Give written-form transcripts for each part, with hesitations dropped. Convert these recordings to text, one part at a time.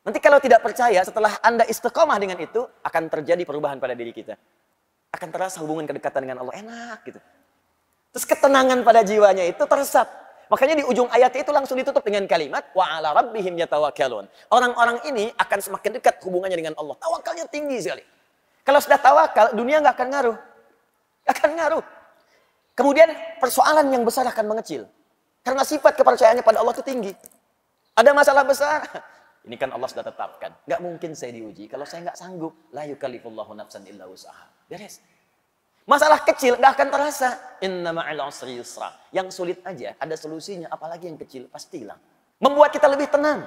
Nanti kalau tidak percaya, setelah Anda istiqomah dengan itu, akan terjadi perubahan pada diri kita. Akan terasa hubungan kedekatan dengan Allah. Enak gitu. Terus ketenangan pada jiwanya itu teresap. Makanya di ujung ayat itu langsung ditutup dengan kalimat wa 'ala rabbihim yatawakkalun. Orang-orang ini akan semakin dekat hubungannya dengan Allah. Tawakalnya tinggi sekali. Kalau sudah tawakal, dunia nggak akan ngaruh. Nggak akan ngaruh. Kemudian persoalan yang besar akan mengecil. Karena sifat kepercayaannya pada Allah itu tinggi. Ada masalah besar. Ini kan Allah sudah tetapkan. Nggak mungkin saya diuji kalau saya nggak sanggup. La yukallifullahu nafsan illa wus'aha. Beres. Masalah kecil nggak akan terasa. Inna ma'al usri yusra. Yang sulit aja ada solusinya. Apalagi yang kecil pasti hilang. Membuat kita lebih tenang.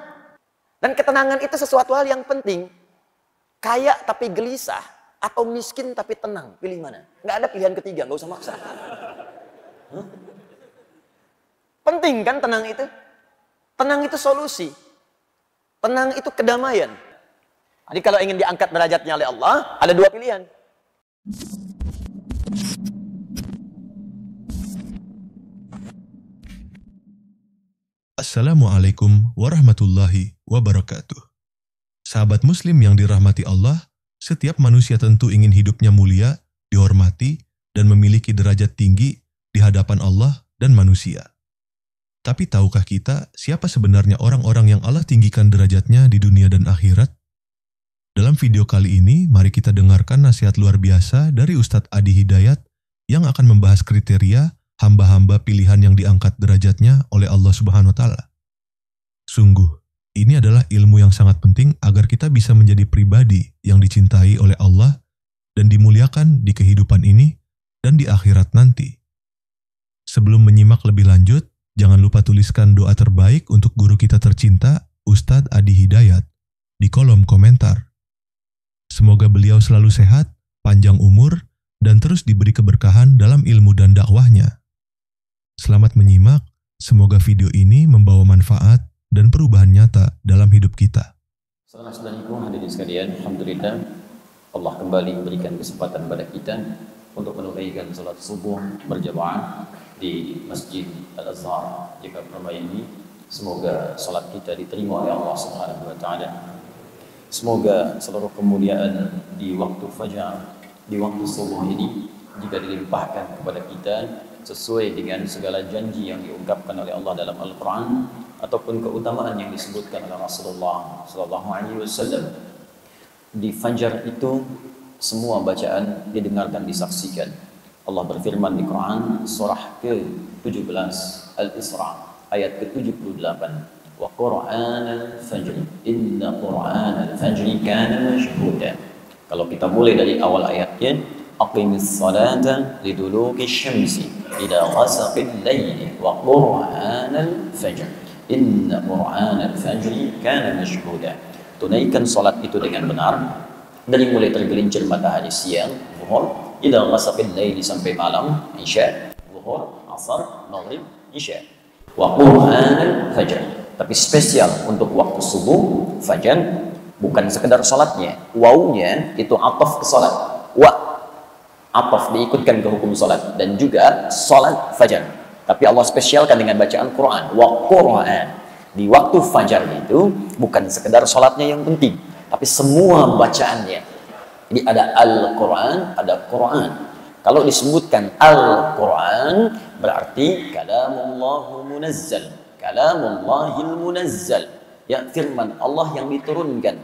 Dan ketenangan itu sesuatu hal yang penting. Kaya tapi gelisah. Atau miskin tapi tenang. Pilih mana? Nggak ada pilihan ketiga. Nggak usah maksa. Penting kan tenang itu? Tenang itu solusi. Tenang itu kedamaian. Jadi kalau ingin diangkat derajatnya oleh Allah, ada dua pilihan. Assalamualaikum warahmatullahi wabarakatuh. Sahabat muslim yang dirahmati Allah, setiap manusia tentu ingin hidupnya mulia, dihormati, dan memiliki derajat tinggi di hadapan Allah dan manusia. Tapi tahukah kita siapa sebenarnya orang-orang yang Allah tinggikan derajatnya di dunia dan akhirat? Dalam video kali ini, mari kita dengarkan nasihat luar biasa dari Ustadz Adi Hidayat yang akan membahas kriteria hamba-hamba pilihan yang diangkat derajatnya oleh Allah Subhanahu wa Ta'ala. Sungguh, ini adalah ilmu yang sangat penting agar kita bisa menjadi pribadi yang dicintai oleh Allah dan dimuliakan di kehidupan ini dan di akhirat nanti. Sebelum menyimak lebih lanjut, jangan lupa tuliskan doa terbaik untuk guru kita tercinta, Ustadz Adi Hidayat, di kolom komentar. Semoga beliau selalu sehat, panjang umur, dan terus diberi keberkahan dalam ilmu dan dakwahnya. Selamat menyimak, semoga video ini membawa manfaat dan perubahan nyata dalam hidup kita. Saudara-saudariku hadirin sekalian, alhamdulillah Allah kembali memberikan kesempatan pada kita untuk menunaikan salat subuh berjamaah di Masjid Al-Azhar Jakarta ini. Semoga salat kita diterima oleh Allah Subhanahu wa Ta'ala. Semoga seluruh kemuliaan di waktu fajar, di waktu subuh ini jika dilimpahkan kepada kita sesuai dengan segala janji yang diungkapkan oleh Allah dalam Al-Quran ataupun keutamaan yang disebutkan oleh Rasulullah SAW. Di fajar itu semua bacaan didengarkan, disaksikan. Allah berfirman di Quran surah ke-17 Al-Isra ayat ke-78. Wa Qur'anal fajr inna Qur'anal fajri kana mashhuda. Kalau kita mulai dari awal ayatnya, aqimis salata liduluki syamsi ila ghasaqil laili wa Qur'anal fajr inna Qur'anal fajri kana mashhuda. Tunaikan salat itu dengan benar dari mulai tergelincir matahari siang zuhur ila ghasaqil laili sampai malam isya, zuhur, asar, maghrib, isya. Wa Qur'anal fajr. Tapi spesial untuk waktu subuh, fajar, bukan sekedar salatnya. Wawnya itu ataf ke salat. Wa, ataf diikutkan ke hukum salat. Dan juga salat fajar. Tapi Allah spesialkan dengan bacaan Quran. Wa Quran. Di waktu fajar itu, bukan sekedar salatnya yang penting. Tapi semua bacaannya. Jadi ada Al-Quran, ada Quran. Kalau disebutkan Al-Quran, berarti kalamullahu munazzal. Kalamullahil munazzal, ya firman Allah yang diturunkan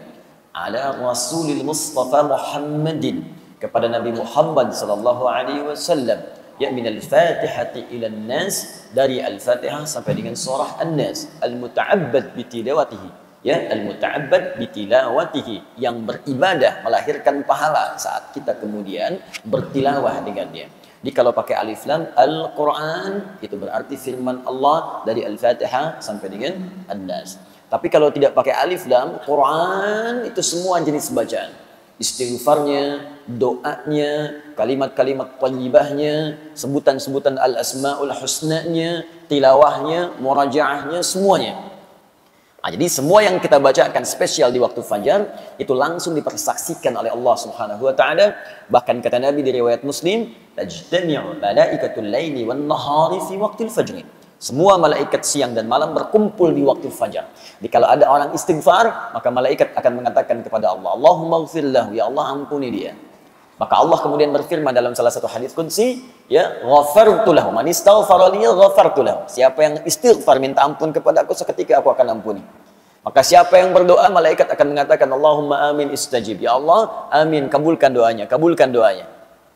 ala Rasulil Mustafa Muhammadin, kepada Nabi Muhammad sallallahu alaihi wasallam, ya min al-Fatihati ila an-Nas, dari Al-Fatihah sampai dengan surah An-Nas, al-muta'abbad bitilawatihi, ya al-muta'abbad bitilawatihi, yang beribadah melahirkan pahala saat kita kemudian bertilawah dengannya. Jadi kalau pakai alif lam, Al-Quran, itu berarti firman Allah dari Al-Fatihah sampai dengan An-Nas. Tapi kalau tidak pakai alif lam, Quran itu semua jenis bacaan. Istighfarnya, doanya, kalimat-kalimat thayyibahnya, sebutan-sebutan al-asma'ul husnanya, tilawahnya, murajaahnya, semuanya. Nah, jadi semua yang kita bacakan spesial di waktu fajar itu langsung dipersaksikan oleh Allah Subhanahu wa Ta'ala. Bahkan kata Nabi di riwayat Muslim, tajtami'u malaikatul laili wan nahari fi waqtil fajr. Semua malaikat siang dan malam berkumpul di waktu fajar. Jadi kalau ada orang istighfar, maka malaikat akan mengatakan kepada Allah, Allahumma ighfir lahu, ya Allah ampuni dia. Maka Allah kemudian berfirman dalam salah satu hadis qudsi, ya, ghafartu lahu, man istaghfara li ghafartu lahu. Siapa yang istighfar minta ampun kepada aku, seketika aku akan ampuni. Maka siapa yang berdoa, malaikat akan mengatakan, Allahumma amin istajib. Ya Allah, amin, kabulkan doanya, kabulkan doanya.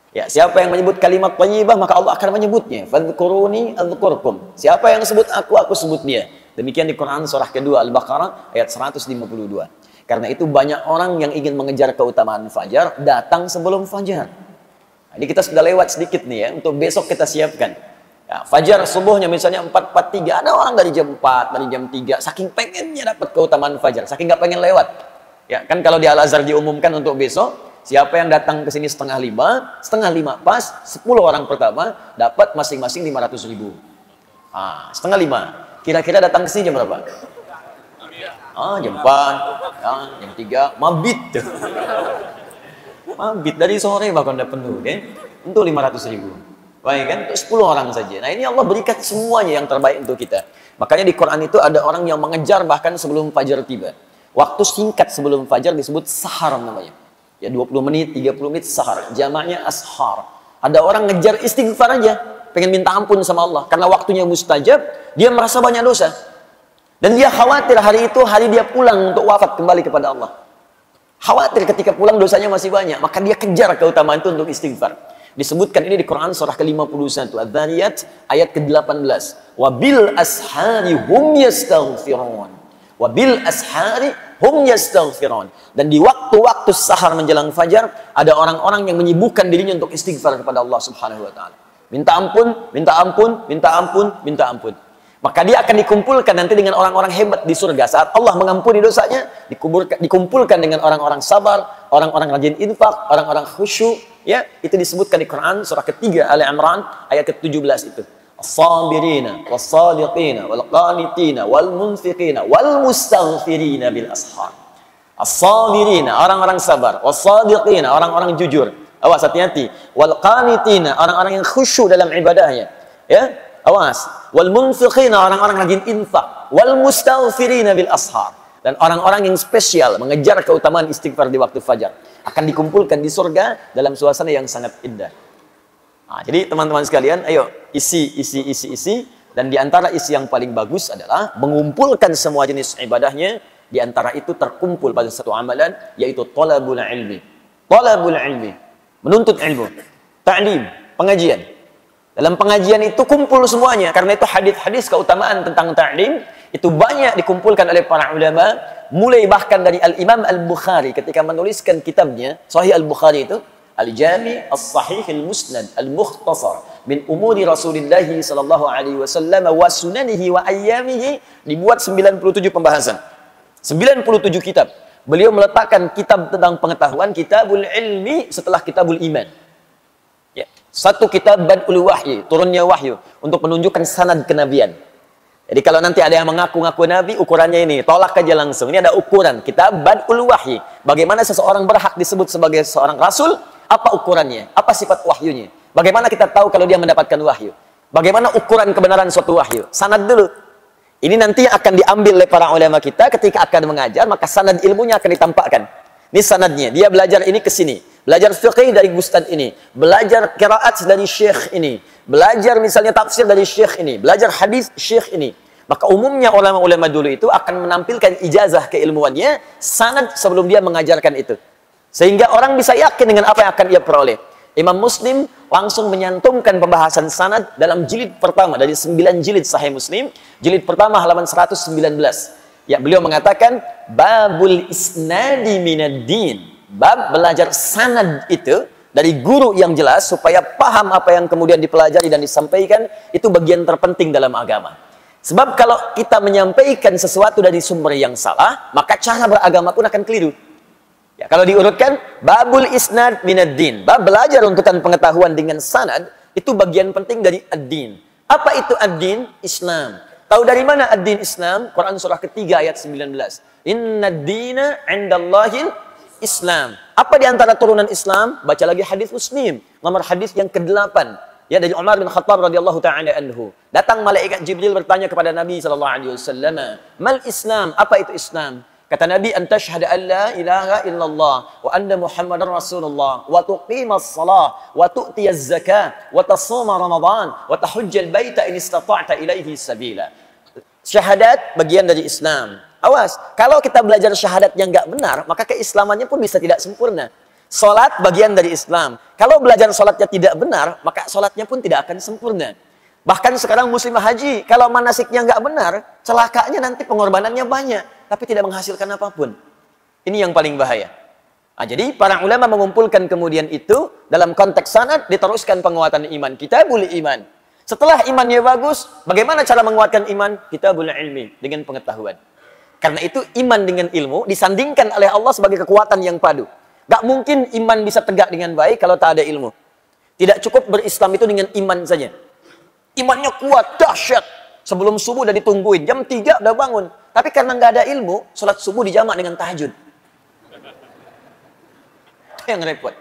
Ya, siapa yang menyebut kalimat thayyibah, maka Allah akan menyebutnya. Fadhkuruni adzkurkum. Siapa yang sebut aku sebut dia. Demikian di Quran surah kedua Al-Baqarah ayat 152. Karena itu banyak orang yang ingin mengejar keutamaan fajar, datang sebelum fajar. Nah, ini kita sudah lewat sedikit nih ya, untuk besok kita siapkan. Ya, fajar subuhnya misalnya 4:43, ada orang dari jam 4, dari jam 3, saking pengennya dapat keutamaan fajar, saking nggak pengen lewat. Ya, kan kalau di Al-Azhar diumumkan untuk besok, siapa yang datang ke sini setengah lima pas, 10 orang pertama dapat masing-masing 500.000. Ah, setengah 5. Kira-kira datang ke sini jam berapa? Jam 4, ya, jam 3, mabit. Mabit dari sore bahkan udah penuh, ya. Untuk 500.000. Baik kan? Untuk 10 orang saja. Nah, ini Allah berikan semuanya yang terbaik untuk kita. Makanya di Quran itu ada orang yang mengejar bahkan sebelum fajar tiba. Waktu singkat sebelum fajar disebut sahar namanya. Ya 20 menit, 30 menit sahar. Jamaknya ashar. Ada orang ngejar istighfar aja, pengen minta ampun sama Allah. Karena waktunya mustajab, dia merasa banyak dosa. Dan dia khawatir hari itu hari dia pulang untuk wafat kembali kepada Allah. Khawatir ketika pulang dosanya masih banyak, maka dia kejar keutamaan itu untuk istighfar. Disebutkan ini di Quran surah ke-51 Adz-Dzariyat ayat ke-18. Wabil ashari hum yastaghfirun. Wabil ashari hum yastaghfirun. Dan di waktu-waktu sahar menjelang fajar ada orang-orang yang menyibukkan dirinya untuk istighfar kepada Allah Subhanahu wa taala. Minta ampun, minta ampun, minta ampun, minta ampun. Maka dia akan dikumpulkan nanti dengan orang-orang hebat di surga. Saat Allah mengampuni dosanya, dikumpulkan dengan orang-orang sabar, orang-orang rajin infak, orang-orang khusyuk. Ya, itu disebutkan di Quran surah ketiga Ali Imran ayat ke-17 itu. As-sabirina, was-sadiqina, wal-qanitina, wal-munfiqina, wal-mustaghfirina bil ashar. As-sabirina, orang-orang sabar, was-sadiqina, orang-orang jujur. Awas, hati-hati. Wal-qanitina, orang-orang yang khusyuk dalam ibadahnya. Ya, awas. Wal munfiqina, orang-orang rajin infak. Wal mustaghfirina bil ashar, dan orang-orang yang spesial mengejar keutamaan istighfar di waktu fajar akan dikumpulkan di surga dalam suasana yang sangat indah. Nah, jadi teman-teman sekalian, ayo isi, dan di antara isi yang paling bagus adalah mengumpulkan semua jenis ibadahnya. Di antara itu terkumpul pada satu amalan, yaitu talabul ilmi. Talabul ilmi, menuntut ilmu, ta'lim, pengajian. Dalam pengajian itu kumpul semuanya. Karena itu hadis-hadis keutamaan tentang ta'lim itu banyak dikumpulkan oleh para ulama, mulai bahkan dari Al-Imam Al-Bukhari ketika menuliskan kitabnya Sahih Al-Bukhari itu Al-Jami' As-Sahih Al-Musnad Al-Mukhtasar min umuri Rasulullah sallallahu alaihi wasallam wa sunanihi wa ayyamihi, dibuat 97 pembahasan. 97 kitab. Beliau meletakkan kitab tentang pengetahuan, Kitabul Ilmi, setelah Kitabul Iman. Ya. Satu kitab Bad'ul Wahyi, turunnya wahyu, untuk menunjukkan sanad kenabian. Jadi kalau nanti ada yang mengaku-ngaku nabi, ukurannya ini, tolak aja langsung. Ini ada ukuran, kitab Bad'ul Wahyi. Bagaimana seseorang berhak disebut sebagai seorang rasul? Apa ukurannya? Apa sifat wahyunya? Bagaimana kita tahu kalau dia mendapatkan wahyu? Bagaimana ukuran kebenaran suatu wahyu? Sanad dulu. Ini nanti akan diambil oleh para ulama kita ketika akan mengajar, maka sanad ilmunya akan ditampakkan. Ini sanadnya, dia belajar ini ke sini. Belajar fiqih dari ustaz ini, belajar qiraat dari syekh ini, belajar misalnya tafsir dari syekh ini, belajar hadis syekh ini. Maka umumnya ulama-ulama dulu itu akan menampilkan ijazah keilmuannya, sanad sebelum dia mengajarkan itu. Sehingga orang bisa yakin dengan apa yang akan ia peroleh. Imam Muslim langsung menyantumkan pembahasan sanad dalam jilid pertama dari 9 jilid Sahih Muslim, jilid pertama halaman 119. Ya, beliau mengatakan babul isnadi minad din. Bab belajar sanad itu dari guru yang jelas supaya paham apa yang kemudian dipelajari dan disampaikan, itu bagian terpenting dalam agama. Sebab kalau kita menyampaikan sesuatu dari sumber yang salah, maka cara beragama pun akan keliru. Ya, kalau diurutkan, babul isnad minad din. Bab belajar runtutan pengetahuan dengan sanad, itu bagian penting dari ad-din. Apa itu ad-din? Islam. Tahu dari mana ad-din Islam? Quran surah ketiga ayat 19. Inna ad-dina 'indallahil Islam. Apa di antara turunan Islam? Baca lagi hadis Muslim, nomor hadis yang ke-8. Ya, dari Umar bin Khattab radhiyallahu taala anhu. Datang malaikat Jibril bertanya kepada Nabi sallallahu alaihi wasallam, "Mal Islam? Apa itu Islam?" Kata Nabi, "An tashhada an la ilaha illallah wa anna Muhammadar Rasulullah wa tuqimas shalah wa tu'tiyaz zakah wa tasuma Ramadan wa tahujjal baita in istata'ta ilaihi sabila." Syahadat bagian dari Islam. Awas, kalau kita belajar syahadat yang enggak benar, maka keislamannya pun bisa tidak sempurna. Salat bagian dari Islam. Kalau belajar salatnya tidak benar, maka salatnya pun tidak akan sempurna. Bahkan sekarang muslimah haji, kalau manasiknya nggak benar, celakanya nanti pengorbanannya banyak, tapi tidak menghasilkan apapun. Ini yang paling bahaya. Nah, jadi para ulama mengumpulkan kemudian itu, dalam konteks sanad diteruskan penguatan iman. Kitabul iman. Setelah imannya bagus, bagaimana cara menguatkan iman? Kitabul ilmi, dengan pengetahuan. Karena itu iman dengan ilmu disandingkan oleh Allah sebagai kekuatan yang padu. Gak mungkin iman bisa tegak dengan baik kalau tak ada ilmu. Tidak cukup berislam itu dengan iman saja. Imannya kuat, dahsyat. Sebelum subuh udah ditungguin, jam 3 udah bangun. Tapi karena nggak ada ilmu, sholat subuh dijamak dengan tahajud. Itu yang repot.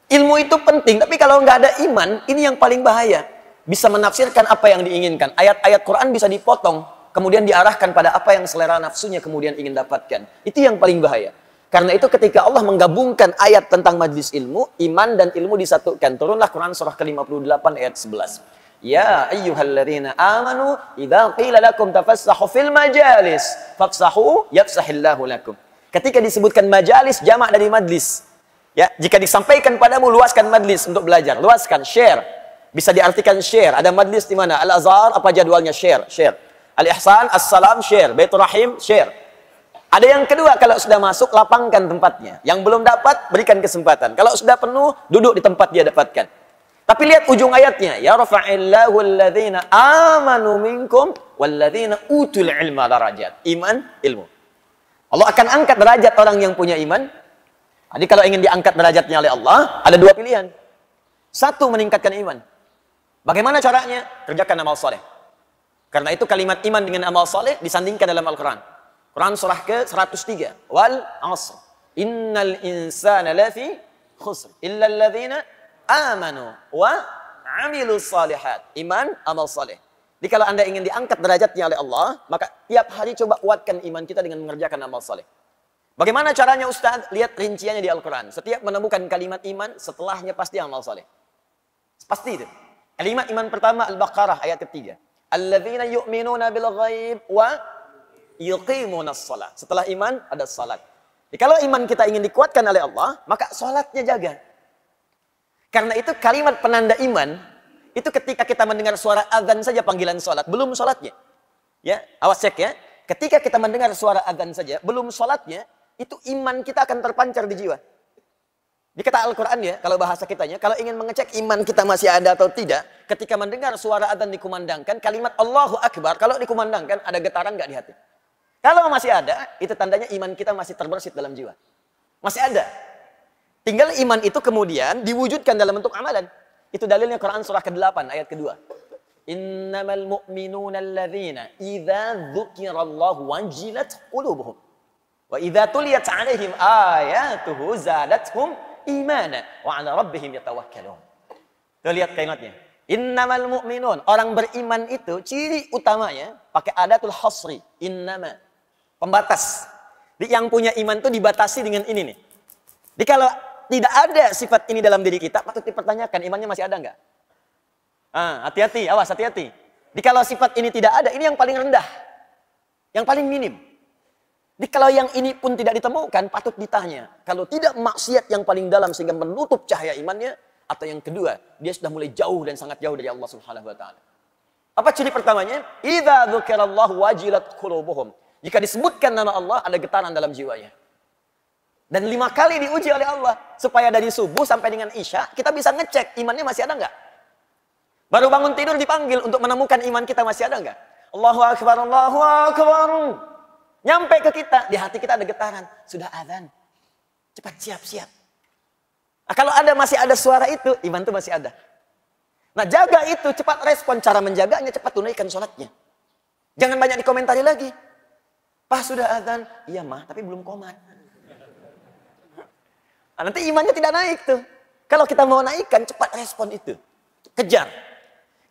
Ilmu itu penting, tapi kalau nggak ada iman, ini yang paling bahaya. Bisa menafsirkan apa yang diinginkan. Ayat-ayat Quran bisa dipotong, kemudian diarahkan pada apa yang selera nafsunya kemudian ingin dapatkan. Itu yang paling bahaya. Karena itu ketika Allah menggabungkan ayat tentang majlis ilmu, iman dan ilmu disatukan. Turunlah Quran surah ke-58 ayat 11. Ya ayyuhalladzina amanu idza qila lakum tafassahu fil majalis fafsahu yafsahillahu lakum. Ketika disebutkan majalis, jamak dari majlis. Ya, jika disampaikan padamu, luaskan majlis untuk belajar, luaskan, share. Bisa diartikan share. Ada majlis di mana? Al-Azhar, apa jadwalnya? Share. Al-Ihsan, As-Salam, share. Baitur Rahim, share. Ada yang kedua, kalau sudah masuk, lapangkan tempatnya. Yang belum dapat, berikan kesempatan. Kalau sudah penuh, duduk di tempat dia dapatkan. Tapi lihat ujung ayatnya. Ya rafa'illahu alladhina amanu minkum walladhina utul ilma darajat. Iman, ilmu. Allah akan angkat derajat orang yang punya iman. Jadi kalau ingin diangkat derajatnya oleh Allah, ada dua pilihan. Satu, meningkatkan iman. Bagaimana caranya? Kerjakan amal soleh. Karena itu kalimat iman dengan amal soleh disandingkan dalam Al-Quran. Quran surah ke-103. Wal asr. Innal insana lafi khusr. Illa alladhina amanu wa amilus salihat. Iman, amal saleh. Jadi kalau Anda ingin diangkat derajatnya oleh Allah, maka tiap hari coba kuatkan iman kita dengan mengerjakan amal saleh. Bagaimana caranya Ustaz? Lihat rinciannya di Al-Quran. Setiap menemukan kalimat iman, setelahnya pasti amal saleh. Pasti itu. Kalimat iman pertama Al-Baqarah ayat ketiga. Alladzina yu'minuna bil ghaib wa yuqimunas shalah. Setelah iman ada salat. Jadi kalau iman kita ingin dikuatkan oleh Allah, maka salatnya jaga. Karena itu kalimat penanda iman itu ketika kita mendengar suara azan saja panggilan salat, belum salatnya. Ya, awas cek ya. Ketika kita mendengar suara azan saja, belum salatnya, itu iman kita akan terpancar di jiwa. Di kata Al-Quran ya, kalau bahasa kitanya, kalau ingin mengecek iman kita masih ada atau tidak, ketika mendengar suara azan dikumandangkan, kalimat Allahu Akbar, kalau dikumandangkan, ada getaran nggak di hati? Kalau masih ada, itu tandanya iman kita masih terbersit dalam jiwa. Masih ada. Tinggal iman itu kemudian diwujudkan dalam bentuk amalan. Itu dalilnya Quran surah ke-8 ayat kedua. Innamal mu'minuna alladzina idza dzukirallahu wajilat qulubuhum wa idza tuliyat 'alaihim ayatuhu zadatuhum imana wa 'ala rabbihim yatawakkalun. Tuh lihat kalimatnya. Innamal mu'minun, orang beriman itu ciri utamanya pakai adatul hasri, innama. Pembatas. Yang punya iman itu dibatasi dengan ini nih. Jadi kalau tidak ada sifat ini dalam diri kita, patut dipertanyakan imannya masih ada nggak? Hati-hati, awas hati-hati. Jadi kalau sifat ini tidak ada, ini yang paling rendah. Yang paling minim. Jadi kalau yang ini pun tidak ditemukan, patut ditanya. Kalau tidak maksiat yang paling dalam sehingga menutup cahaya imannya, atau yang kedua, dia sudah mulai jauh dan sangat jauh dari Allah Subhanahu wa taala. Apa ciri pertamanya? Idza dzukirallahu wajilat qulubuhum. Jika disebutkan nama Allah, ada getaran dalam jiwanya. Dan 5 kali diuji oleh Allah. Supaya dari subuh sampai dengan isya, kita bisa ngecek imannya masih ada nggak? Baru bangun tidur dipanggil untuk menemukan iman kita masih ada nggak? Allahu Akbar, Allahu Akbar. Nyampe ke kita, di hati kita ada getaran. Sudah azan. Cepat siap-siap. Nah, kalau masih ada suara itu, iman itu masih ada. Nah, jaga itu, cepat respon. Cara menjaganya, cepat tunaikan sholatnya. Jangan banyak dikomentari lagi. Pak sudah azan, iya mah, tapi belum qomat. Nah, nanti imannya tidak naik tuh. Kalau kita mau naikkan, cepat respon itu. Kejar.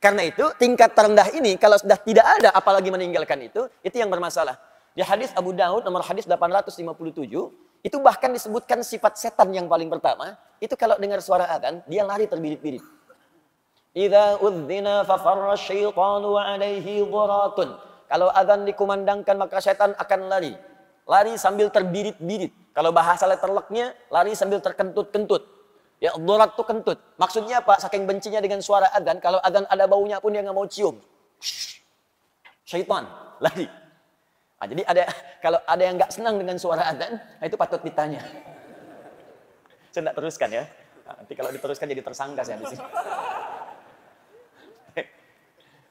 Karena itu tingkat terendah ini kalau sudah tidak ada apalagi meninggalkan itu yang bermasalah. Di hadis Abu Daud nomor hadis 857, itu bahkan disebutkan sifat setan yang paling pertama, itu kalau dengar suara adzan, dia lari terbirit-birit. Idza udzina fa farra syaitanu wa alaihi dhuratun. Kalau adzan dikumandangkan maka setan akan lari. Lari sambil terbirit-birit. Kalau bahasa letterlocknya, lari sambil terkentut-kentut. Ya, dhurat itu kentut. Maksudnya apa? Saking bencinya dengan suara adzan, kalau adzan ada baunya pun dia nggak mau cium. Syaitan lari. Nah, jadi kalau ada yang nggak senang dengan suara adzan, itu patut ditanya. Saya nggak teruskan ya. Nah, nanti kalau diteruskan jadi tersangka saya di sini.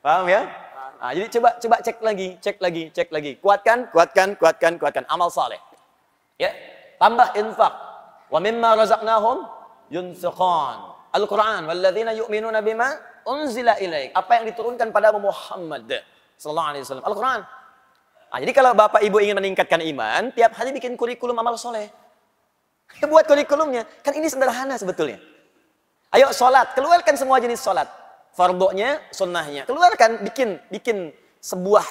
Paham ya? Nah, jadi coba cek lagi. Kuatkan amal saleh. Ya, tambah infak. Wa mimma razaqnahum yunfiqun. Al-Qur'an, walladzina yu'minuna bima unzila ilaik. Apa yang diturunkan pada Muhammad sallallahu alaihi wasallam. Al-Qur'an. Nah, jadi kalau Bapak Ibu ingin meningkatkan iman, tiap hari bikin kurikulum amal soleh. Ya, buat kurikulumnya. Kan ini sederhana sebetulnya. Ayo sholat, keluarkan semua jenis sholat. Fardunya, sunnahnya. Keluarkan, bikin sebuah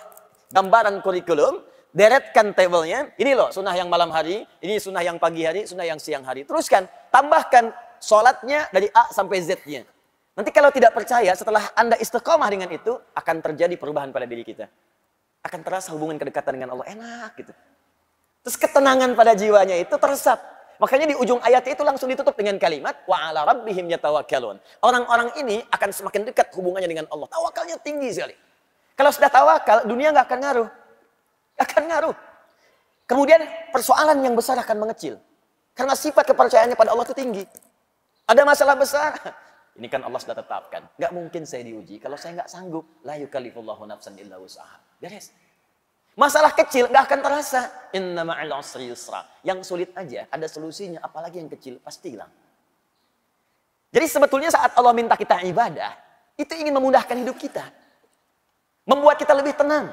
gambaran kurikulum, deretkan tabelnya. Ini loh, sunnah yang malam hari, ini sunnah yang pagi hari, sunnah yang siang hari. Teruskan, tambahkan sholatnya dari A sampai Z-nya. Nanti kalau tidak percaya, setelah Anda istiqomah dengan itu, akan terjadi perubahan pada diri kita. Akan terasa hubungan kedekatan dengan Allah, enak gitu. Terus ketenangan pada jiwanya itu teresap. Makanya di ujung ayat itu langsung ditutup dengan kalimat wa 'ala rabbihim yatawakkalun. Orang-orang ini akan semakin dekat hubungannya dengan Allah. Tawakalnya tinggi sekali. Kalau sudah tawakal, dunia nggak akan ngaruh. Akan ngaruh. Kemudian persoalan yang besar akan mengecil. Karena sifat kepercayaannya pada Allah itu tinggi. Ada masalah besar. Ini kan Allah sudah tetapkan. Nggak mungkin saya diuji kalau saya nggak sanggup. La yukallifullahu nafsan illa wus'aha. Beres. Masalah kecil nggak akan terasa. Inna ma'al usri yusra. Yang sulit aja ada solusinya, apalagi yang kecil pasti hilang. Jadi sebetulnya saat Allah minta kita ibadah, itu ingin memudahkan hidup kita. Membuat kita lebih tenang.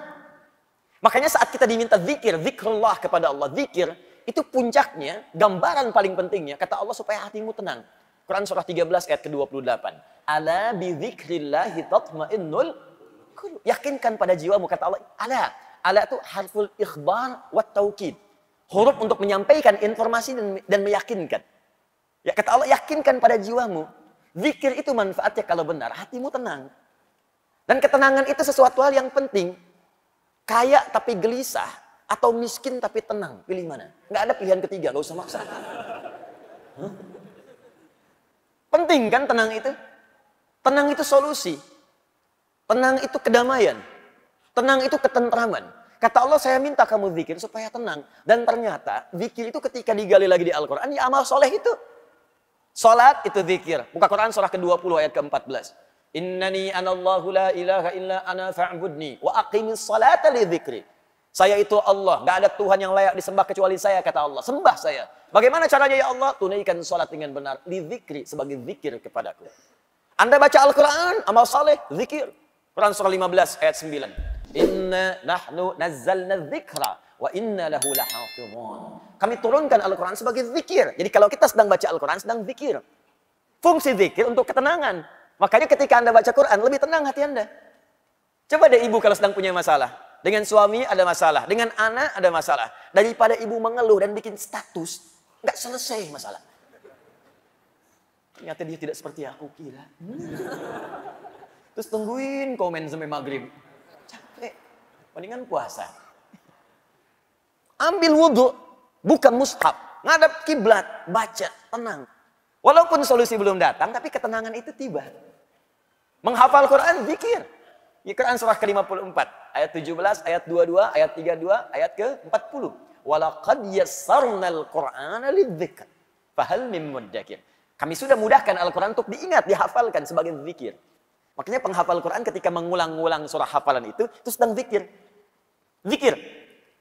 Makanya saat kita diminta zikir, zikrullah kepada Allah, zikir, itu puncaknya, gambaran paling pentingnya, kata Allah supaya hatimu tenang. Quran surah 13 ayat ke-28. Ala bi dzikrillahi tatmainnul qulub. Yakinkan pada jiwamu, kata Allah. Ala itu harful ikhbar wa taukid. Huruf untuk menyampaikan informasi dan meyakinkan. Ya, kata Allah, yakinkan pada jiwamu. Zikir itu manfaatnya kalau benar, hatimu tenang. Dan ketenangan itu sesuatu hal yang penting. Kaya tapi gelisah, atau miskin tapi tenang. Pilih mana? Nggak ada pilihan ketiga, nggak usah maksa. Penting kan tenang itu? Tenang itu solusi. Tenang itu kedamaian. Tenang itu ketentraman. Kata Allah, saya minta kamu zikir supaya tenang. Dan ternyata zikir itu ketika digali lagi di Al-Quran, ya amal soleh itu. Salat itu zikir. Buka Quran surah ke-20 ayat ke-14. Innani anallahu la ilaha illa ana fa'budni wa aqimis salata li dzikri. Saya itu Allah, gak ada Tuhan yang layak disembah kecuali saya, kata Allah. Sembah saya. Bagaimana caranya ya Allah? Tunaikan salat dengan benar. Li dzikri, sebagai zikir kepadaku. Anda baca Al-Quran, amal saleh, zikir. Quran surah 15 ayat 9. Inna nahnu nazzalna dzikra wa inna lahu lahafizun. Kami turunkan Al-Quran sebagai zikir. Jadi kalau kita sedang baca Al-Quran, sedang zikir. Fungsi zikir untuk ketenangan. Makanya ketika Anda baca Quran, lebih tenang hati Anda. Coba deh ibu kalau sedang punya masalah. Dengan suami ada masalah. Dengan anak ada masalah. Daripada ibu mengeluh dan bikin status, nggak selesai masalah. Ternyata dia tidak seperti aku kira. Terus tungguin komen sampai maghrib. Capek. Mendingan puasa. Ambil wudhu. Buka mushaf. Ngadap kiblat. Baca. Tenang. Walaupun solusi belum datang, tapi ketenangan itu tiba. Menghafal Quran, zikir. Di Quran surah ke-54. Ayat 17, ayat 22, ayat 32, ayat ke-40. Walaqad yassarnal Qur'ana lidzikr. Fahal mim muddakir. Kami sudah mudahkan Al-Quran untuk diingat, dihafalkan sebagai zikir. Makanya penghafal Quran ketika mengulang-ulang surah hafalan itu sedang zikir. Zikir.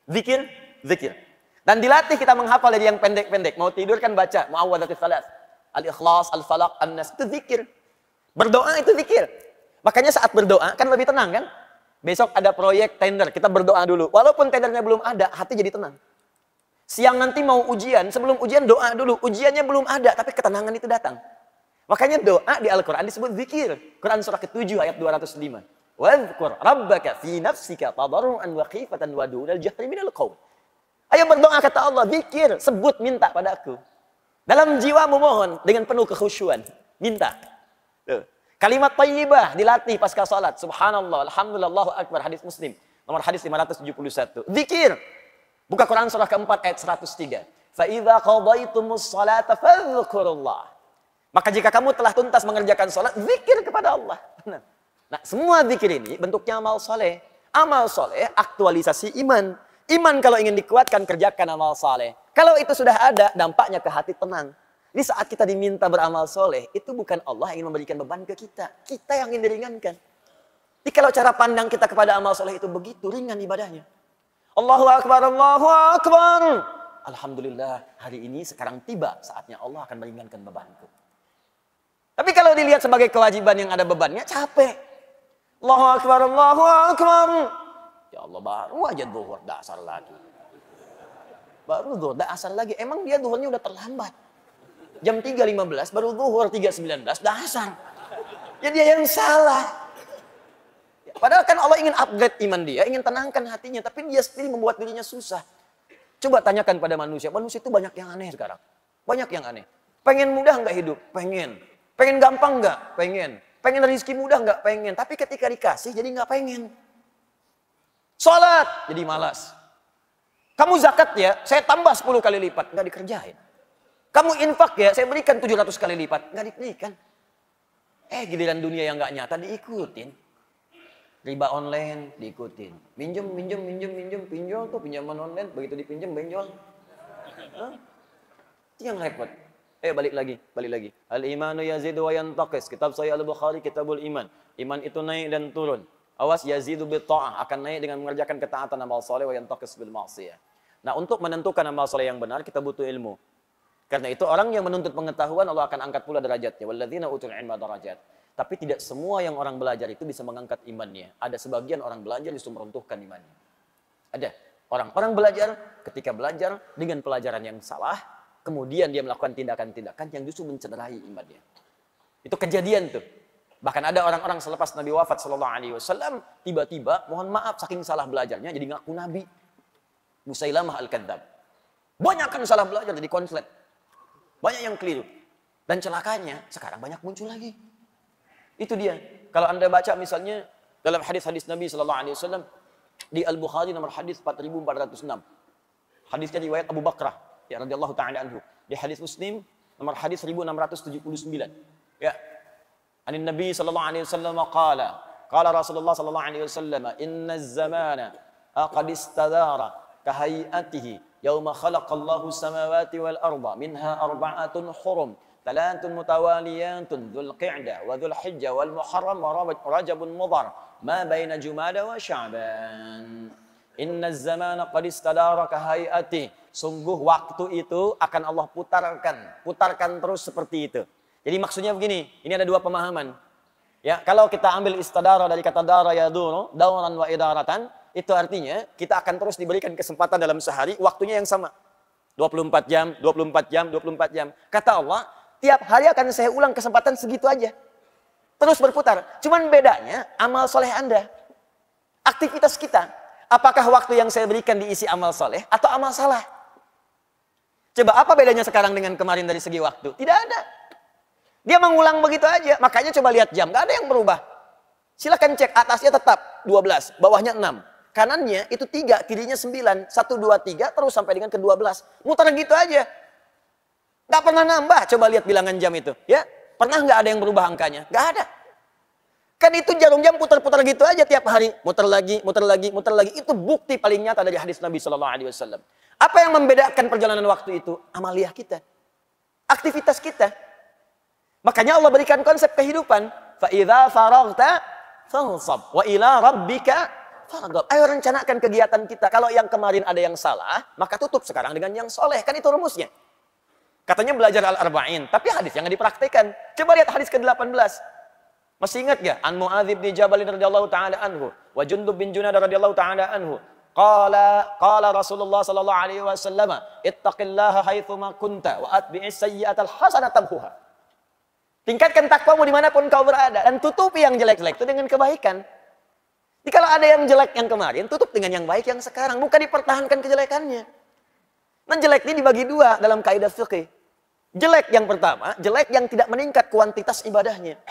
Zikir. Zikir. Dan dilatih kita menghafal dari yang pendek-pendek. Mau tidur kan baca. Mu'awwadhatis salas. Al-Ikhlas, Al-Falaq, An-Nas. Itu zikir. Berdoa itu zikir. Makanya saat berdoa kan lebih tenang kan. Besok ada proyek tender. Kita berdoa dulu. Walaupun tendernya belum ada, hati jadi tenang. Siang nanti mau ujian. Sebelum ujian doa dulu. Ujiannya belum ada. Tapi ketenangan itu datang. Makanya doa di Al-Quran disebut zikir. Quran surah ke-7 ayat 205. Wadhkur rabbaka fi nafsika tadarruan wa khifatan wa dunal jahri minal qaul. Ayo berdoa kata Allah, zikir, sebut, minta padaku. Dalam jiwamu mohon dengan penuh kekhusyuan, minta. Tuh. Kalimat thayyibah dilatih pasca salat. Subhanallah, alhamdulillah, Allahu akbar, hadis Muslim. Nomor hadis 571. Zikir. Buka Quran surah keempat ayat 103. Fa idza qadaitumus salata fadhkurullah. Maka jika kamu telah tuntas mengerjakan salat, zikir kepada Allah. Nah, semua zikir ini bentuknya amal soleh. Amal soleh aktualisasi iman. Iman kalau ingin dikuatkan, kerjakan amal soleh. Kalau itu sudah ada, dampaknya ke hati tenang. Jadi saat kita diminta beramal soleh, itu bukan Allah yang ingin memberikan beban ke kita. Kita yang ingin diringankan. Jadi kalau cara pandang kita kepada amal soleh itu begitu, ringan ibadahnya. Allahu Akbar, Allahu Akbar. Alhamdulillah, hari ini sekarang tiba saatnya Allah akan meringankan bebanku. Tapi kalau dilihat sebagai kewajiban yang ada bebannya, capek. Allahu Akbar, Allahu Akbar. Ya Allah, baru aja zuhur, dasar lagi. Baru zuhur, dasar lagi. Emang dia zuhurnya udah terlambat. Jam 3.15, baru zuhur 3.19, dasar. Ya dia yang salah. Ya, padahal kan Allah ingin upgrade iman dia, ingin tenangkan hatinya. Tapi dia sendiri membuat dirinya susah. Coba tanyakan pada manusia. Manusia itu banyak yang aneh sekarang. Banyak yang aneh. Pengen mudah nggak hidup? Pengen. Pengen gampang nggak? Pengen. Pengen rezeki mudah nggak? Pengen. Tapi ketika dikasih jadi nggak pengen. Sholat jadi malas. Kamu zakat ya, saya tambah 10 kali lipat. Nggak dikerjain. Kamu infak ya, saya berikan 700 kali lipat. Nggak diberikan. Giliran dunia yang nggak nyata diikutin. Riba online diikutin. Minjem, pinjol tuh pinjaman online. Begitu dipinjam, benjol. Itu yang repot. Balik lagi. Al-imanu yazidu wa yantaqis. Kitab Sahih Al-Bukhari, Kitabul Iman. Iman itu naik dan turun. Awas yazidu bi ta'ah, akan naik dengan mengerjakan ketaatan amal saleh, wa yantaqis bil ma'siyah. Nah, untuk menentukan amal saleh yang benar kita butuh ilmu. Karena itu orang yang menuntut pengetahuan Allah akan angkat pula derajatnya. Walladzina utul ilma darajat. Tapi tidak semua yang orang belajar itu bisa mengangkat imannya. Ada sebagian orang belajar justru meruntuhkan imannya. Ada orang-orang belajar ketika belajar dengan pelajaran yang salah, kemudian dia melakukan tindakan-tindakan yang justru mencederai imannya. Itu kejadian tuh. Bahkan ada orang-orang selepas Nabi wafat sallallahu alaihi wasallam, tiba-tiba mohon maaf saking salah belajarnya jadi ngaku nabi. Musailamah al-Kadzdzab. Banyak kan salah belajar jadi konslet. Banyak yang keliru. Dan celakanya sekarang banyak muncul lagi. Itu dia. Kalau Anda baca misalnya dalam hadis-hadis Nabi sallallahu alaihi wasallam di Al-Bukhari nomor hadis 4406. Hadisnya riwayat Abu Bakrah ya radhiyallahu taala anhu. Di hadis Muslim nomor hadis 1679. Ya. Anin Nabi sallallahu alaihi wasallam qala Rasulullah sallallahu alaihi wasallam inna az-zamana qad istadara ka hay'atihi yauma khalaqallahu samawati wal arda minha arba'atun hurum thalathun mutawaliyatun dzul qa'dah wa dzul hijjah wal muharram wa rajabun mudhar ma baina jumada wa sya'ban. Inna az-zamana qad istadara ka hay'atihi. Sungguh waktu itu akan Allah putarkan terus seperti itu. Jadi maksudnya begini, ini ada dua pemahaman. Ya, kalau kita ambil istadara dari kata dara yaduru, dauran wa idaratan, itu artinya kita akan terus diberikan kesempatan dalam sehari, waktunya yang sama. 24 jam, 24 jam, 24 jam. Kata Allah, tiap hari akan saya ulang kesempatan segitu aja. Terus berputar. Cuman bedanya amal soleh Anda. Aktivitas kita. Apakah waktu yang saya berikan diisi amal soleh atau amal salah? Coba apa bedanya sekarang dengan kemarin dari segi waktu? Tidak ada. Dia mengulang begitu aja. Makanya coba lihat jam. Gak ada yang berubah. Silakan cek. Atasnya tetap 12. Bawahnya 6. Kanannya itu 3. Kirinya 9. 1, 2, 3. Terus sampai dengan ke 12. Muter gitu aja. Gak pernah nambah. Coba lihat bilangan jam itu. Ya, pernah gak ada yang berubah angkanya? Gak ada. Kan itu jarum jam putar-putar gitu aja tiap hari. Muter lagi, muter lagi, muter lagi. Itu bukti paling nyata dari hadis Nabi SAW. Apa yang membedakan perjalanan waktu itu? Amaliyah kita. Aktivitas kita. Makanya Allah berikan konsep kehidupan. فَإِذَا فَرَغْتَ فَانْصَبْ وَإِلَىٰ رَبِّكَ فَارْغَبْ. Ayo rencanakan kegiatan kita. Kalau yang kemarin ada yang salah, maka tutup sekarang dengan yang soleh. Kan itu rumusnya. Katanya belajar Al-Arba'in. Tapi hadis yang dipraktikkan. Coba lihat hadis ke-18. Masih ingat gak? An Mu'adz bin Jabal radhiyallahu ta'ala anhu. Wa Jundub bin Junadah radhiyallahu ta'ala anhu. Qala Rasulullah sallallahu alaihi wasallam, ittaqillaha haitsuma kunta wa atbi'is sayyi'atal hasanata tamhuha. Tingkatkan takwamu dimanapun kau berada. Dan tutupi yang jelek-jelek itu dengan kebaikan. Jadi kalau ada yang jelek yang kemarin, tutup dengan yang baik yang sekarang. Bukan dipertahankan kejelekannya. Nah, jelek ini dibagi dua dalam kaidah fikih. Jelek yang pertama, jelek yang tidak meningkat kuantitas ibadahnya.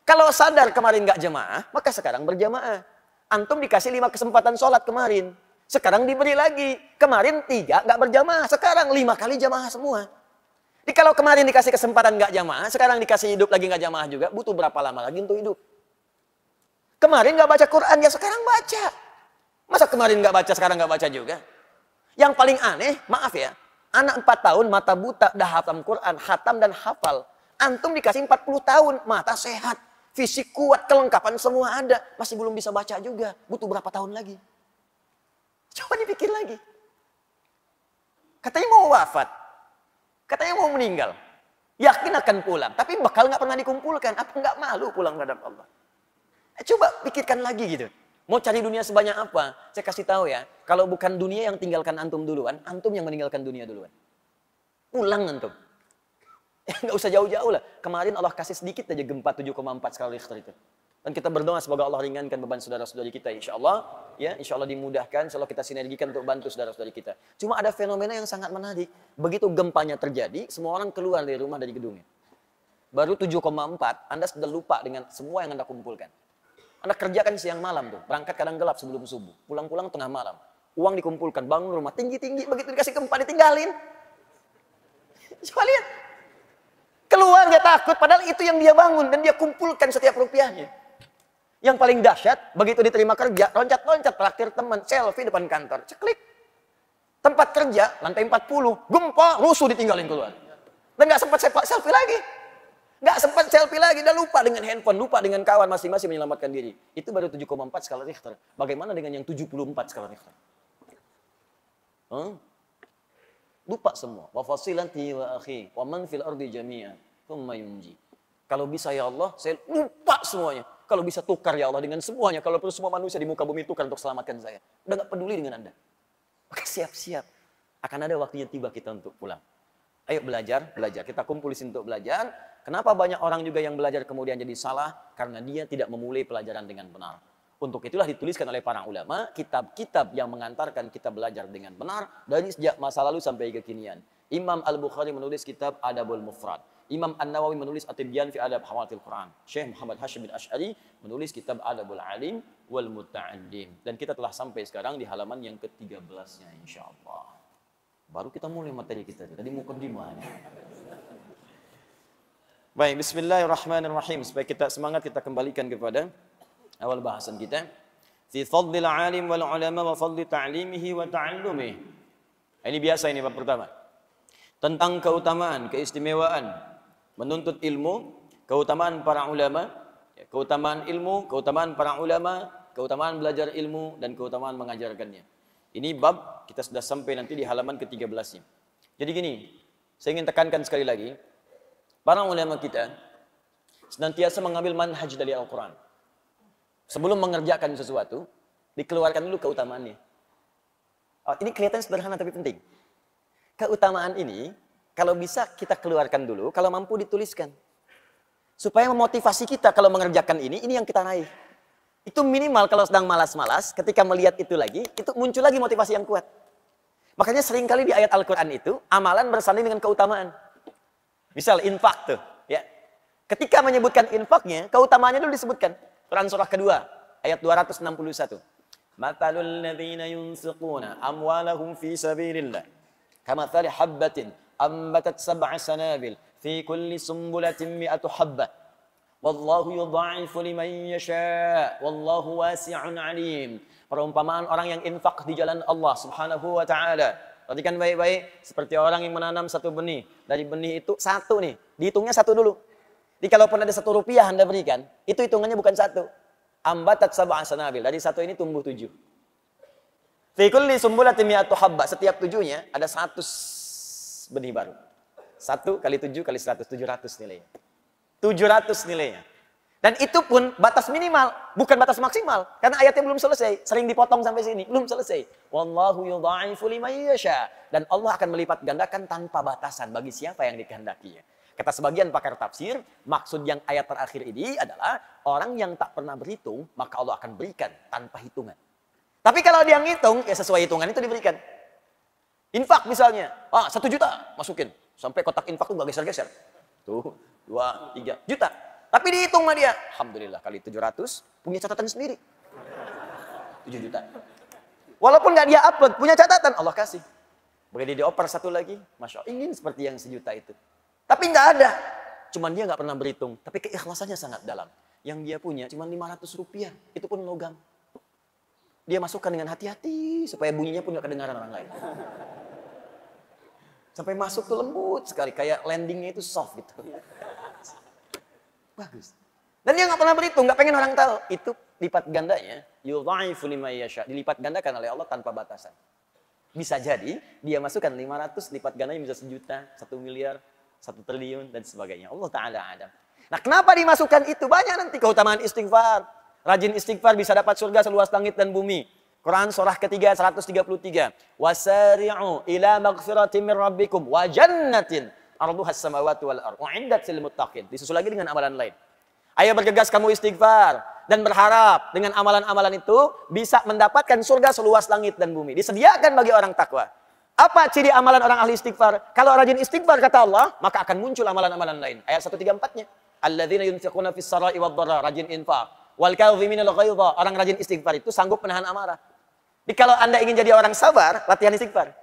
Kalau sadar kemarin nggak jemaah, maka sekarang berjamaah. Antum dikasih 5 kesempatan sholat kemarin. Sekarang diberi lagi. Kemarin 3 nggak berjamaah, sekarang 5 kali jamaah semua. Jadi kalau kemarin dikasih kesempatan nggak jamaah, sekarang dikasih hidup lagi nggak jamaah juga, butuh berapa lama lagi untuk hidup? Kemarin nggak baca Quran, ya sekarang baca. Masa kemarin nggak baca, sekarang nggak baca juga? Yang paling aneh, maaf ya, anak 4 tahun mata buta, dah hafal Quran, khatam dan hafal. Antum dikasih 40 tahun, mata sehat, fisik kuat, kelengkapan semua ada, masih belum bisa baca juga, butuh berapa tahun lagi? Coba dipikir lagi. Katanya mau wafat. Katanya mau meninggal. Yakin akan pulang. Tapi bakal nggak pernah dikumpulkan. Apa nggak malu pulang menghadap Allah? Coba pikirkan lagi gitu. Mau cari dunia sebanyak apa? Saya kasih tahu ya. Kalau bukan dunia yang tinggalkan antum duluan. Antum yang meninggalkan dunia duluan. Pulang antum. Nggak usah jauh-jauh lah. Kemarin Allah kasih sedikit aja gempa 7,4 skala Richter itu. Dan kita berdoa semoga Allah ringankan beban saudara-saudari kita. Insya Allah. Ya, insya Allah dimudahkan. Insya Allah kita sinergikan untuk bantu saudara-saudari kita. Cuma ada fenomena yang sangat menarik. Begitu gempanya terjadi, semua orang keluar dari rumah, dari gedungnya. Baru 7,4, Anda sudah lupa dengan semua yang Anda kumpulkan. Anda kerjakan siang malam tuh. Berangkat kadang gelap sebelum subuh. Pulang-pulang tengah malam. Uang dikumpulkan, bangun rumah tinggi-tinggi. Begitu dikasih gempa, ditinggalin. Coba lihat. Keluar dia takut, padahal itu yang dia bangun. Dan dia kumpulkan setiap rupiahnya. Yang paling dahsyat, begitu diterima kerja, loncat-loncat traktir teman, selfie depan kantor, ceklik. Tempat kerja, lantai 40, gempa, rusuh ditinggalin keluar. Dan nggak sempat selfie lagi. Nggak sempat selfie lagi, udah lupa dengan handphone, lupa dengan kawan, masing-masing menyelamatkan diri. Itu baru 7,4 skala Richter. Bagaimana dengan yang 74 skala Richter? Lupa semua. Wa fasilati wa akhi, wa man fil ardi jami'an, thumma yunji. Kalau bisa ya Allah, saya lupa semuanya. Kalau bisa tukar ya Allah dengan semuanya. Kalau perlu semua manusia di muka bumi tukar untuk selamatkan saya. Udah gak peduli dengan Anda. Maka siap-siap. Akan ada waktunya tiba kita untuk pulang. Ayo belajar. Kita kumpul di sini untuk belajar. Kenapa banyak orang juga yang belajar kemudian jadi salah? Karena dia tidak memulai pelajaran dengan benar. Untuk itulah dituliskan oleh para ulama, kitab-kitab yang mengantarkan kita belajar dengan benar dari sejak masa lalu sampai kekinian. Imam Al-Bukhari menulis kitab Adabul Mufrad. Imam An-Nawawi menulis At-Tibyan fi Adab Hawatil Quran. Syekh Muhammad Hashim bin Ash'ari menulis kitab Adabul Alim wal Muta'addim. Dan kita telah sampai sekarang di halaman yang ke-13-nya insyaallah. Baru kita mulai materi kita. Tadi mukaddimah. Baik, bismillahirrahmanirrahim. Supaya kita semangat, kita kembalikan kepada awal bahasan kita. Fi fadlil alim wal ulama wa fadli ta'limihi wa ta'allumihi. Ini biasa, ini bab pertama. Tentang keutamaan, keistimewaan menuntut ilmu, keutamaan para ulama, keutamaan ilmu, keutamaan para ulama, keutamaan belajar ilmu, dan keutamaan mengajarkannya. Ini bab kita sudah sampai nanti di halaman ke-13-nya. Jadi gini, saya ingin tekankan sekali lagi, para ulama kita senantiasa mengambil manhaj dari Al-Quran. Sebelum mengerjakan sesuatu, dikeluarkan dulu keutamaannya. Ini kelihatan sederhana tapi penting. Keutamaan ini, kalau bisa kita keluarkan dulu, kalau mampu dituliskan. Supaya memotivasi kita kalau mengerjakan ini yang kita raih. Itu minimal kalau sedang malas-malas, ketika melihat itu lagi, itu muncul lagi motivasi yang kuat. Makanya seringkali di ayat Al-Quran itu, amalan bersanding dengan keutamaan. Misal infak tuh, ya. Ketika menyebutkan infaknya, keutamaannya dulu disebutkan. Quran surah kedua, ayat 261. Matalul ladzina yunfiquna amwalahum fi sabilillah. Kamathali habbatin ambatat sab'a sanabil fi kulli sumbulatin mi'atu habbah. Wallahu yudha'ifu liman yasha' wallahu wasi'un 'alim. Perumpamaan orang yang infak di jalan Allah Subhanahu wa taala. Perhatikan baik-baik, seperti orang yang menanam satu benih. Dari benih itu satu nih, dihitungnya satu dulu. Jadi kalaupun ada 1 rupiah Anda berikan, itu hitungannya bukan 1. Ambatat sab'a sanabil. Dari 1 ini tumbuh 7. Fi kulli sumbulatin mi'atu habbah. Setiap 7-nya ada 100 benih baru. 1 kali 7 kali 100, 700 nilainya. 700 nilainya. Dan itu pun batas minimal, bukan batas maksimal. Karena ayatnya belum selesai. Sering dipotong sampai sini, belum selesai. Wallahu yudha'ifu liman yasha. Dan Allah akan melipat gandakan tanpa batasan bagi siapa yang dikehendakinya. Kata sebagian pakar tafsir, maksud yang ayat terakhir ini adalah orang yang tak pernah berhitung, maka Allah akan berikan tanpa hitungan. Tapi kalau dia ngitung, ya sesuai hitungan itu diberikan. Infak misalnya, 1 juta masukin. Sampai kotak infak tuh gak geser-geser. Tuh, 2, 3 juta. Tapi dihitung sama dia, alhamdulillah kali 700, punya catatan sendiri. 7 juta. Walaupun gak dia upload, punya catatan, Allah kasih. Begitu dioper satu lagi, Masya Allah, ingin seperti yang 1 juta itu. Tapi nggak ada. Cuman dia nggak pernah berhitung. Tapi keikhlasannya sangat dalam. Yang dia punya cuma 500 rupiah. Itu pun logam. Dia masukkan dengan hati-hati. Supaya bunyinya pun nggak kedengaran orang lain. Sampai masuk tuh lembut sekali. Kayak landingnya itu soft gitu. Bagus. Dan dia nggak pernah berhitung. Nggak pengen orang tahu. Itu lipat gandanya. Yudha'ifu liman yasha. Dilipat gandakan oleh Allah tanpa batasan. Bisa jadi dia masukkan 500. Lipat gandanya bisa 1 juta, 1 miliar. 1 triliun dan sebagainya. Allah Ta'ala adam. Nah kenapa dimasukkan itu? Banyak nanti keutamaan istighfar. Rajin istighfar bisa dapat surga seluas langit dan bumi. Quran surah ketiga 133. Wasari'u ila maghfiratin min rabbikum wa jannatin arduhas samawati wal ardh u'iddat lil muttaqin. Disusul lagi dengan amalan lain. Ayo bergegas kamu istighfar dan berharap dengan amalan-amalan itu bisa mendapatkan surga seluas langit dan bumi. Disediakan bagi orang takwa. Apa ciri amalan orang ahli istighfar? Kalau rajin istighfar kata Allah, maka akan muncul amalan-amalan lain. Ayat 134-nya. Alladzina yunfiquna fis sarai wad dharra, rajin infak. Wal kadhimina al ghaidha, orang rajin istighfar itu sanggup menahan amarah. Jadi kalau Anda ingin jadi orang sabar, latihan istighfar.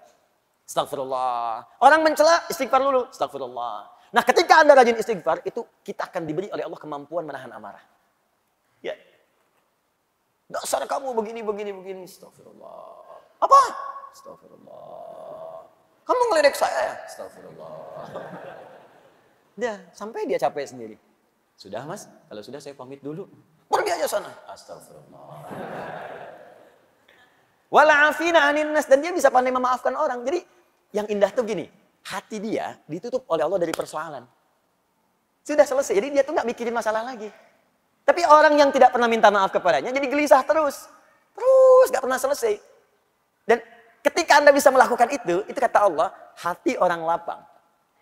Astagfirullah. Orang mencela, istighfar dulu. Astagfirullah. Nah, ketika Anda rajin istighfar, itu kita akan diberi oleh Allah kemampuan menahan amarah. Ya. Dasar kamu begini. Astagfirullah. Apa? Astagfirullah. Kamu ngeledek saya? Astagfirullah. Udah, sampai dia capek sendiri. Sudah mas, kalau sudah saya pamit dulu. Pergi aja sana. Astagfirullah. Wala'afina anin nas. Dan dia bisa pandai memaafkan orang. Jadi yang indah tuh gini. Hati dia ditutup oleh Allah dari persoalan. Sudah selesai. Jadi dia tuh gak mikirin masalah lagi. Tapi orang yang tidak pernah minta maaf kepadanya jadi gelisah terus. Terus gak pernah selesai. Dan ketika Anda bisa melakukan itu kata Allah, hati orang lapang.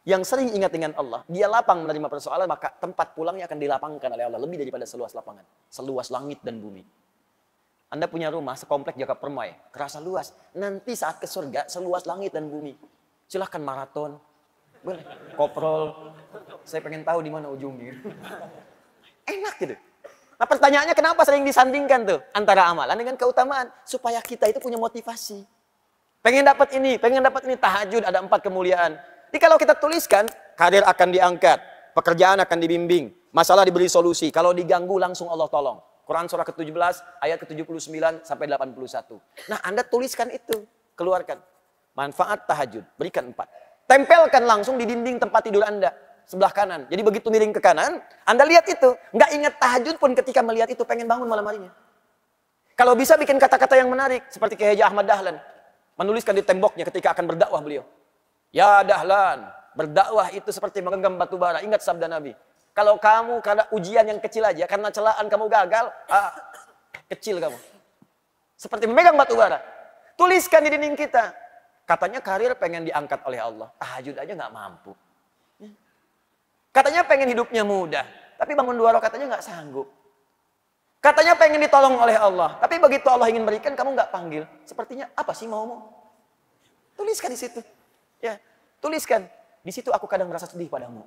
Yang sering ingat dengan Allah, dia lapang menerima persoalan, maka tempat pulangnya akan dilapangkan oleh Allah. Lebih daripada seluas lapangan. Seluas langit dan bumi. Anda punya rumah sekomplek Jaka Permai, kerasa luas. Nanti saat ke surga, seluas langit dan bumi. Silahkan maraton. Boleh. Koprol. Saya pengen tahu di mana ujungnya. Enak gitu. Nah pertanyaannya kenapa sering disandingkan tuh antara amalan dengan keutamaan? Supaya kita itu punya motivasi. Pengen dapat ini, tahajud ada 4 kemuliaan. Jadi kalau kita tuliskan, karir akan diangkat, pekerjaan akan dibimbing, masalah diberi solusi. Kalau diganggu langsung Allah tolong. Quran surah ke-17 ayat ke-79 sampai 81. Nah, Anda tuliskan itu, keluarkan. Manfaat tahajud, berikan 4. Tempelkan langsung di dinding tempat tidur Anda. Sebelah kanan. Jadi begitu miring ke kanan, Anda lihat itu. Nggak ingat tahajud pun ketika melihat itu pengen bangun malam harinya. Kalau bisa bikin kata-kata yang menarik. Seperti Kiai Haji Ahmad Dahlan. Menuliskan di temboknya ketika akan berdakwah beliau. Ya Dahlan, berdakwah itu seperti menggenggam batu bara. Ingat sabda Nabi. Kalau kamu karena ujian yang kecil aja, karena celaan kamu gagal, kecil kamu. Seperti memegang batu bara. Tuliskan di dinding kita. Katanya karir pengen diangkat oleh Allah. Tahajud aja nggak mampu. Katanya pengen hidupnya mudah, tapi bangun 2 rakaat aja nggak sanggup. Katanya pengen ditolong oleh Allah, tapi begitu Allah ingin berikan, kamu nggak panggil. Sepertinya apa sih maumu? Tuliskan di situ, ya, tuliskan. Di situ aku kadang merasa sedih padamu.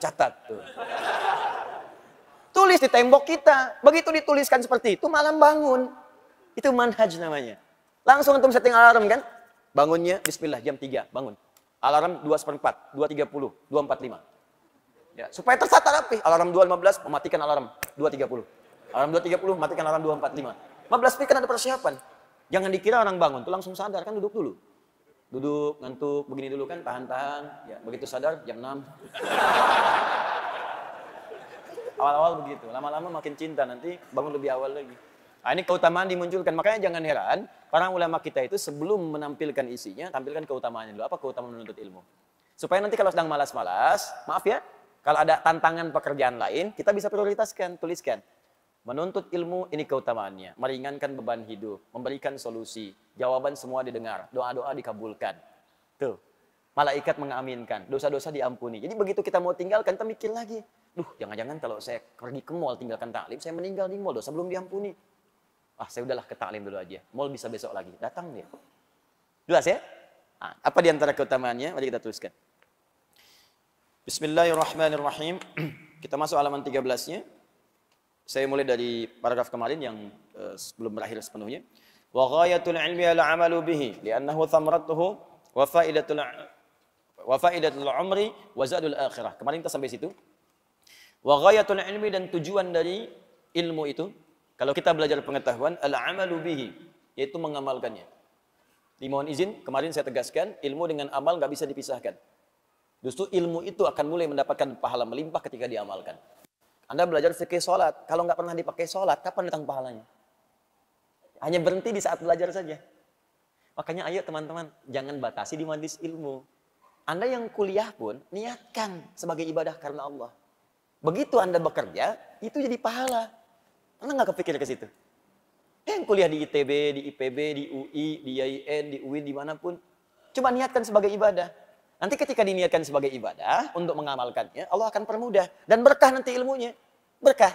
Catat tuh. Tulis di tembok kita. Begitu dituliskan seperti itu, malam bangun. Itu manhaj namanya. Langsung antum setting alarm kan? Bangunnya bismillah jam 3, bangun. Alarm 2:04, 2:30, 2:45. Ya, supaya tersata rapi. Alarm 2:15 mematikan alarm 2:30. Alarm 2:30 matikan alarm 2:45. 15 menit kan ada persiapan. Jangan dikira orang bangun tuh langsung sadar, kan duduk dulu. Duduk, ngantuk, begini dulu kan, tahan-tahan. Ya, begitu sadar jam 6. Awal-awal begitu, lama-lama makin cinta nanti bangun lebih awal lagi. Nah, ini keutamaan dimunculkan. Makanya jangan heran, para ulama kita itu sebelum menampilkan isinya, tampilkan keutamaannya dulu. Apa keutamaan menuntut ilmu? Supaya nanti kalau sedang malas-malas, maaf ya, kalau ada tantangan pekerjaan lain, kita bisa prioritaskan, tuliskan. Menuntut ilmu, ini keutamaannya. Meringankan beban hidup, memberikan solusi, jawaban semua didengar, doa-doa dikabulkan. Tuh. Malaikat mengaminkan, dosa-dosa diampuni. Jadi begitu kita mau tinggalkan, kita mikir lagi. Duh, jangan-jangan kalau saya pergi ke mall tinggalkan taklim, saya meninggal di mall, dosa belum diampuni. Ah, saya udahlah ke taklim dulu aja. Mall bisa besok lagi. Datang dia. Jelas ya? Nah, apa di antara keutamaannya? Mari kita teruskan. Bismillahirrahmanirrahim. Kita masuk halaman 13-nya. Saya mulai dari paragraf kemarin yang belum berakhir sepenuhnya. Wa ghayatul ilmi al-'amalu bihi li'annahu thamratuhu wa faidatul umri wa zadul akhirah. Kemarin kita sampai situ. Wa ghayatul ilmi, dan tujuan dari ilmu itu, kalau kita belajar pengetahuan, al-'amalu bihi, yaitu mengamalkannya. Dimohon izin, kemarin saya tegaskan, ilmu dengan amal nggak bisa dipisahkan. Justru ilmu itu akan mulai mendapatkan pahala melimpah ketika diamalkan. Anda belajar fikih sholat, kalau nggak pernah dipakai sholat, kapan datang pahalanya? Hanya berhenti di saat belajar saja. Makanya ayo teman-teman, jangan batasi di majelis ilmu. Anda yang kuliah pun, niatkan sebagai ibadah karena Allah. Begitu Anda bekerja, itu jadi pahala. Anda nggak kepikir ke situ. Yang kuliah di ITB, di IPB, di UI, di IAIN, di UIN, dimanapun. Coba niatkan sebagai ibadah. Nanti ketika diniatkan sebagai ibadah, untuk mengamalkannya, Allah akan permudah. Dan berkah nanti ilmunya. Berkah.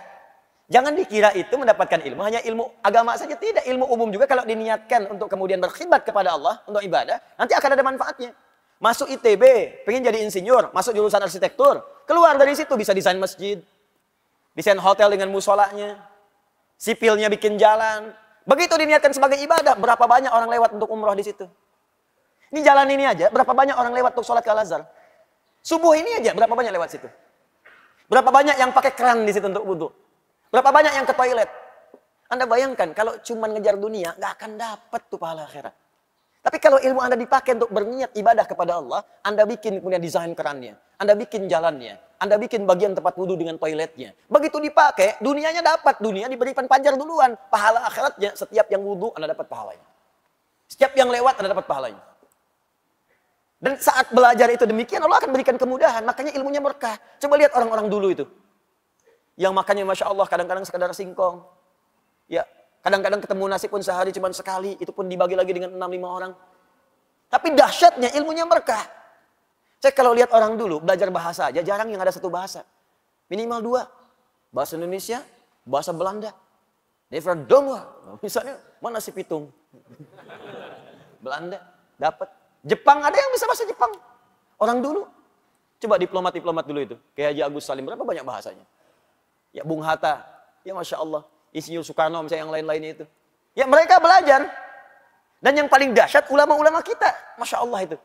Jangan dikira itu mendapatkan ilmu, hanya ilmu agama saja. Tidak, ilmu umum juga kalau diniatkan untuk kemudian berkhidmat kepada Allah, untuk ibadah, nanti akan ada manfaatnya. Masuk ITB, pengen jadi insinyur, masuk jurusan arsitektur, keluar dari situ bisa desain masjid, desain hotel dengan musolanya, sipilnya bikin jalan. Begitu diniatkan sebagai ibadah, berapa banyak orang lewat untuk umroh di situ. Ini jalan ini aja, berapa banyak orang lewat untuk sholat ke Al-Azhar. Subuh ini aja, berapa banyak lewat situ. Berapa banyak yang pakai keran di situ untuk wudhu. Berapa banyak yang ke toilet. Anda bayangkan, kalau cuma ngejar dunia, nggak akan dapat tuh pahala akhirat. Tapi kalau ilmu Anda dipakai untuk berniat ibadah kepada Allah, Anda bikin kemudian desain kerannya, Anda bikin jalannya, Anda bikin bagian tempat wudhu dengan toiletnya. Begitu dipakai, dunianya dapat, dunia diberikan pajar duluan. Pahala akhiratnya, setiap yang wudhu Anda dapat pahalanya. Setiap yang lewat Anda dapat pahalanya. Dan saat belajar itu demikian, Allah akan berikan kemudahan. Makanya ilmunya berkah. Coba lihat orang-orang dulu itu. Yang makannya Masya Allah, kadang-kadang sekadar singkong. Ya, kadang-kadang ketemu nasi pun sehari cuma sekali. Itu pun dibagi lagi dengan 6-5 orang. Tapi dahsyatnya ilmunya berkah. Saya kalau lihat orang dulu, belajar bahasa aja, jarang yang ada satu bahasa. Minimal 2. Bahasa Indonesia, bahasa Belanda. Never dong. Misalnya, mana si pitung? Belanda, dapat. Jepang, ada yang bisa bahasa Jepang. Orang dulu. Coba diplomat-diplomat dulu itu. Kayak Haji Agus Salim, berapa banyak bahasanya? Ya Bung Hatta, ya Masya Allah. Insinyur Soekarno, misalnya yang lain-lainnya itu. Ya mereka belajar. Dan yang paling dahsyat, ulama-ulama kita. Masya Allah itu.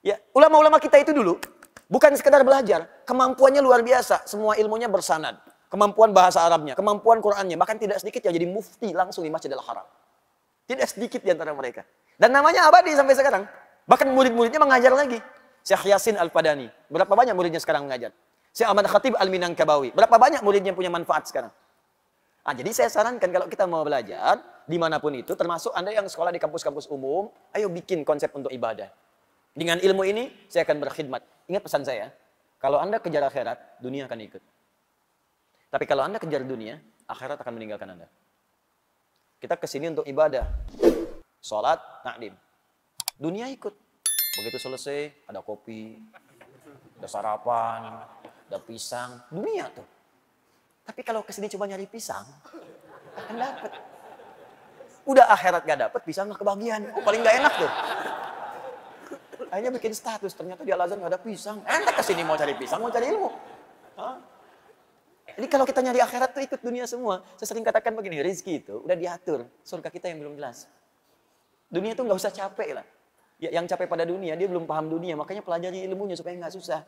Ya, ulama-ulama kita itu dulu, bukan sekedar belajar. Kemampuannya luar biasa. Semua ilmunya bersanad. Kemampuan bahasa Arabnya, kemampuan Qurannya. Bahkan tidak sedikit yang jadi mufti langsung di Masjidil Haram. Tidak sedikit di antara mereka. Dan namanya abadi sampai sekarang. Bahkan murid-muridnya mengajar lagi. Syekh Yasin Al-Padani. Berapa banyak muridnya sekarang mengajar? Syekh Ahmad Khatib Al-Minangkabawi. Berapa banyak muridnya yang punya manfaat sekarang? Nah, jadi saya sarankan kalau kita mau belajar, dimanapun itu, termasuk Anda yang sekolah di kampus-kampus umum, ayo bikin konsep untuk ibadah. Dengan ilmu ini, saya akan berkhidmat. Ingat pesan saya, kalau Anda kejar akhirat, dunia akan ikut. Tapi kalau Anda kejar dunia, akhirat akan meninggalkan Anda. Kita kesini untuk ibadah. Sholat, taklim. Dunia ikut. Begitu selesai, ada kopi, ada sarapan, ada pisang. Dunia tuh. Tapi kalau kesini cuma nyari pisang, akan dapat. Udah akhirat gak dapat, pisang gak kebagian. Oh, paling gak enak tuh. Akhirnya bikin status, ternyata di Al-Azhar gak ada pisang. Enak kesini mau cari pisang, mau cari ilmu. Hah? Jadi kalau kita nyari akhirat tuh ikut dunia semua. Saya sering katakan begini, rezeki itu udah diatur. Surga kita yang belum jelas. Dunia tuh gak usah capek lah. Ya, yang capek pada dunia, dia belum paham dunia. Makanya pelajari ilmunya supaya gak susah.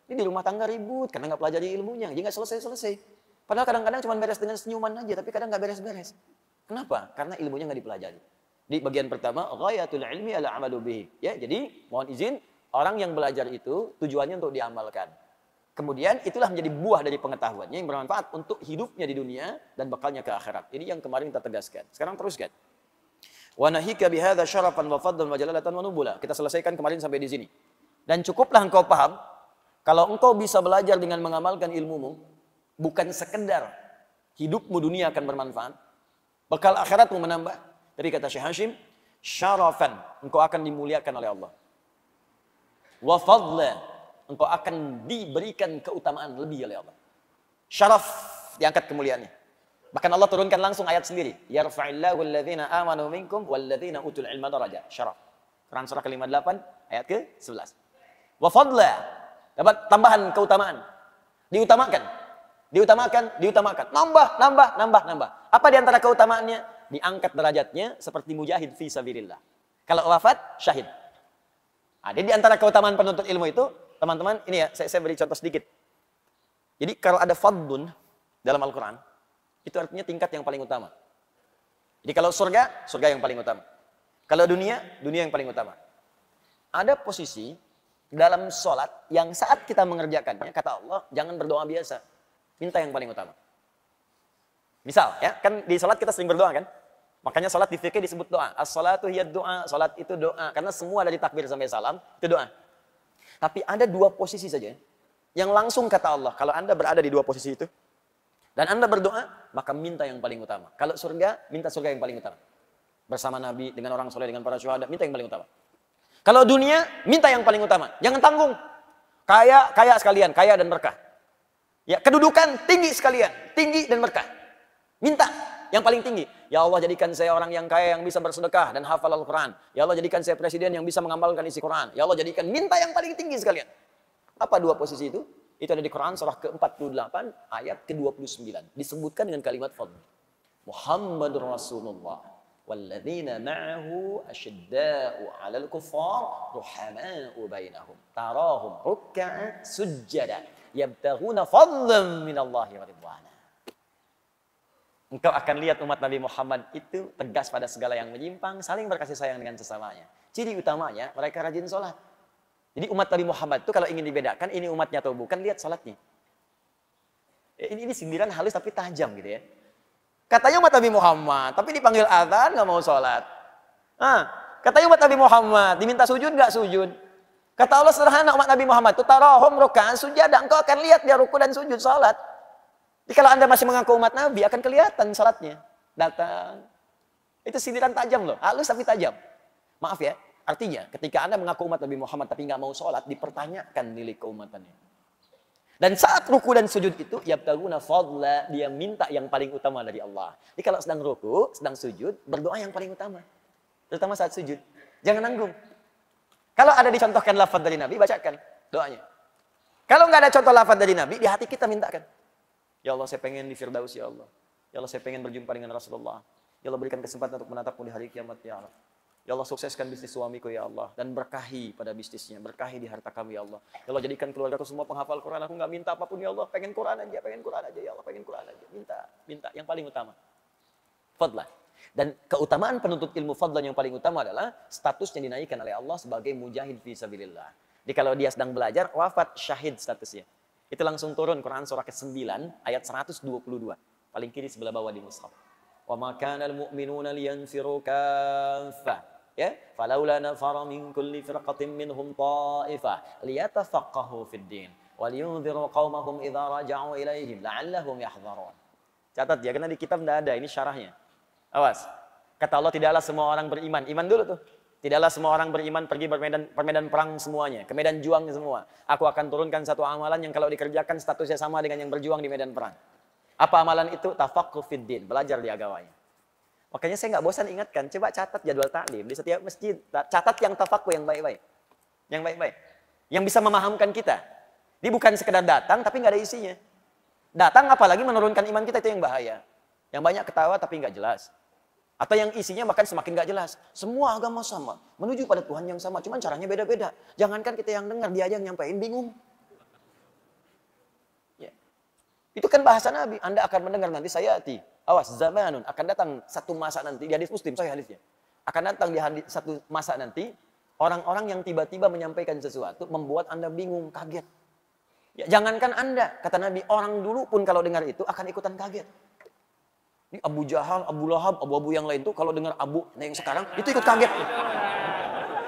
Ini di rumah tangga ribut, karena gak pelajari ilmunya. Jadi gak selesai-selesai. Padahal kadang-kadang cuma beres dengan senyuman aja, tapi kadang gak beres-beres. Kenapa? Karena ilmunya gak dipelajari. Di bagian pertama, ghayatul ilmi ala amalu bihi. Ya, jadi mohon izin, orang yang belajar itu tujuannya untuk diamalkan. Kemudian itulah menjadi buah dari pengetahuannya yang bermanfaat untuk hidupnya di dunia dan bekalnya ke akhirat. Ini yang kemarin kita tegaskan. Sekarang teruskan. Wa nahika bihadza syarafan wa fadlan wa jalalatan wa nubula. Kita selesaikan kemarin sampai di sini. Dan cukuplah engkau paham kalau engkau bisa belajar dengan mengamalkan ilmumu, bukan sekedar hidupmu dunia akan bermanfaat, bekal akhiratmu menambah. Tapi kata Syekh Hashim, syarafan, engkau akan dimuliakan oleh Allah. wa fadla. Engkau akan diberikan keutamaan lebih oleh Allah. Syaraf, diangkat kemuliaannya. Bahkan Allah turunkan langsung ayat sendiri. Yarfa'illahu alladhina amanu minkum walladhina utul ilma darajat. Syaraf. Quran surah ke-58 ayat ke-11. Wa fadla. Dapat tambahan keutamaan. Diutamakan. Nambah. Apa di antara keutamaannya? Diangkat derajatnya seperti mujahid fi sabilillah. Kalau wafat, syahid. Ada di antara keutamaan penuntut ilmu itu, teman-teman, ini ya, saya beri contoh sedikit. Jadi kalau ada fadlun dalam Al-Quran, itu artinya tingkat yang paling utama. Jadi kalau surga, surga yang paling utama. Kalau dunia, dunia yang paling utama. Ada posisi dalam sholat yang saat kita mengerjakannya, kata Allah, jangan berdoa biasa. Minta yang paling utama. Misal, ya, kan di sholat kita sering berdoa kan? Makanya sholat di fikih disebut doa. As-sholatu hiyad doa. Sholat itu doa. Karena semua dari takbir sampai salam, itu doa. Tapi ada dua posisi saja yang langsung kata Allah, kalau Anda berada di dua posisi itu, dan Anda berdoa, maka minta yang paling utama. Kalau surga, minta surga yang paling utama. Bersama Nabi, dengan orang soleh, dengan para syuhada, minta yang paling utama. Kalau dunia, minta yang paling utama. Jangan tanggung. Kaya sekalian, kaya dan berkah. Ya, kedudukan tinggi sekalian, tinggi dan berkah. Minta yang paling tinggi. Ya Allah, jadikan saya orang yang kaya yang bisa bersedekah dan hafal Al-Quran. Ya Allah, jadikan saya presiden yang bisa mengamalkan isi Quran. Ya Allah, jadikan minta yang paling tinggi sekalian. Apa dua posisi itu? Itu ada di Quran surah ke-48 ayat ke-29. Disebutkan dengan kalimat fadl. Muhammadur Rasulullah walladzina ma'ahu asyidda'u 'alal kuffar ruhama'u bainahum tarahum ruk'an sujjada yabtaghuna fadlan minallahi wa ridwana. Engkau akan lihat umat Nabi Muhammad itu tegas pada segala yang menyimpang, saling berkasih sayang dengan sesamanya. Ciri utamanya, mereka rajin sholat. Jadi umat Nabi Muhammad itu kalau ingin dibedakan, ini umatnya atau bukan, lihat sholatnya. Ini sindiran halus tapi tajam gitu ya. Katanya umat Nabi Muhammad, tapi dipanggil adzan nggak mau sholat. Katanya umat Nabi Muhammad, diminta sujud nggak sujud. Kata Allah sederhana, umat Nabi Muhammad itu tarahum ruk'an sujada. Engkau akan lihat dia ruku dan sujud sholat. Jadi kalau Anda masih mengaku umat Nabi, akan kelihatan salatnya. Datang. Itu sindiran tajam loh. Halus tapi tajam. Maaf ya. Artinya, ketika Anda mengaku umat Nabi Muhammad tapi nggak mau sholat, dipertanyakan nilai keumatannya. Dan saat ruku dan sujud itu, yabtaguna fadla, dia minta yang paling utama dari Allah. Jadi kalau sedang ruku, sedang sujud, berdoa yang paling utama. Terutama saat sujud. Jangan nanggung. Kalau ada dicontohkan lafaz dari Nabi, bacakan doanya. Kalau nggak ada contoh lafaz dari Nabi, di hati kita mintakan. Ya Allah, saya pengen di Firdaus ya Allah. Ya Allah, saya pengen berjumpa dengan Rasulullah. Ya Allah, berikan kesempatan untuk menatapmu di hari kiamat ya Allah. Ya Allah, sukseskan bisnis suamiku ya Allah. Dan berkahi pada bisnisnya. Berkahi di harta kami ya Allah. Ya Allah, jadikan keluargaku semua penghafal Quran. Aku nggak minta apapun ya Allah. Pengen Quran aja ya Allah. Pengen Quran aja. Minta. Yang paling utama. Fadlah. Dan keutamaan penuntut ilmu fadlah yang paling utama adalah statusnya dinaikkan oleh Allah sebagai mujahid fi sabilillah. Jadi kalau dia sedang belajar, wafat syahid statusnya. Itu langsung turun Quran surah ke-9 ayat 122. Paling kiri sebelah bawah di mushaf. Wa ma kana al-mu'minuna liyanfiru kaffah. Ya, falaula nafara min kulli firqatin minhum ta'ifah liyatafaqahu fid din wa liyunziru qaumahum idza raja'u ilaihim la'allahum yahdharun. Catat ya, karena di kitab enggak ada, ini syarahnya. Awas. Kata Allah, tidaklah semua orang beriman. Iman dulu tuh. Tidaklah semua orang beriman pergi permedan perang semuanya, ke medan juang semua. Aku akan turunkan satu amalan yang kalau dikerjakan statusnya sama dengan yang berjuang di medan perang. Apa amalan itu? Tafaqquh fid din, belajar di agamanya. Makanya saya nggak bosan ingatkan, coba catat jadwal taklim di setiap masjid. Catat yang tafaqquh yang baik-baik. Yang baik-baik. Yang bisa memahamkan kita. Dia bukan sekedar datang tapi nggak ada isinya. Datang apalagi menurunkan iman kita, itu yang bahaya. Yang banyak ketawa tapi nggak jelas. Atau yang isinya bahkan semakin gak jelas. Semua agama sama, menuju pada Tuhan yang sama, cuman caranya beda-beda. Jangankan kita yang dengar, dia aja yang nyampein bingung. Ya. Itu kan bahasa Nabi. Anda akan mendengar nanti sayati. Awas, zamanun. Akan datang satu masa nanti, di hadis Muslim, saya hadisnya. Akan datang di satu masa nanti, orang-orang yang tiba-tiba menyampaikan sesuatu, membuat Anda bingung, kaget. Ya, jangankan Anda, kata Nabi, orang dulu pun kalau dengar itu akan ikutan kaget. Ini Abu Jahal, Abu Lahab, abu-abu yang lain tuh kalau dengar Abu, nah yang sekarang itu ikut kaget.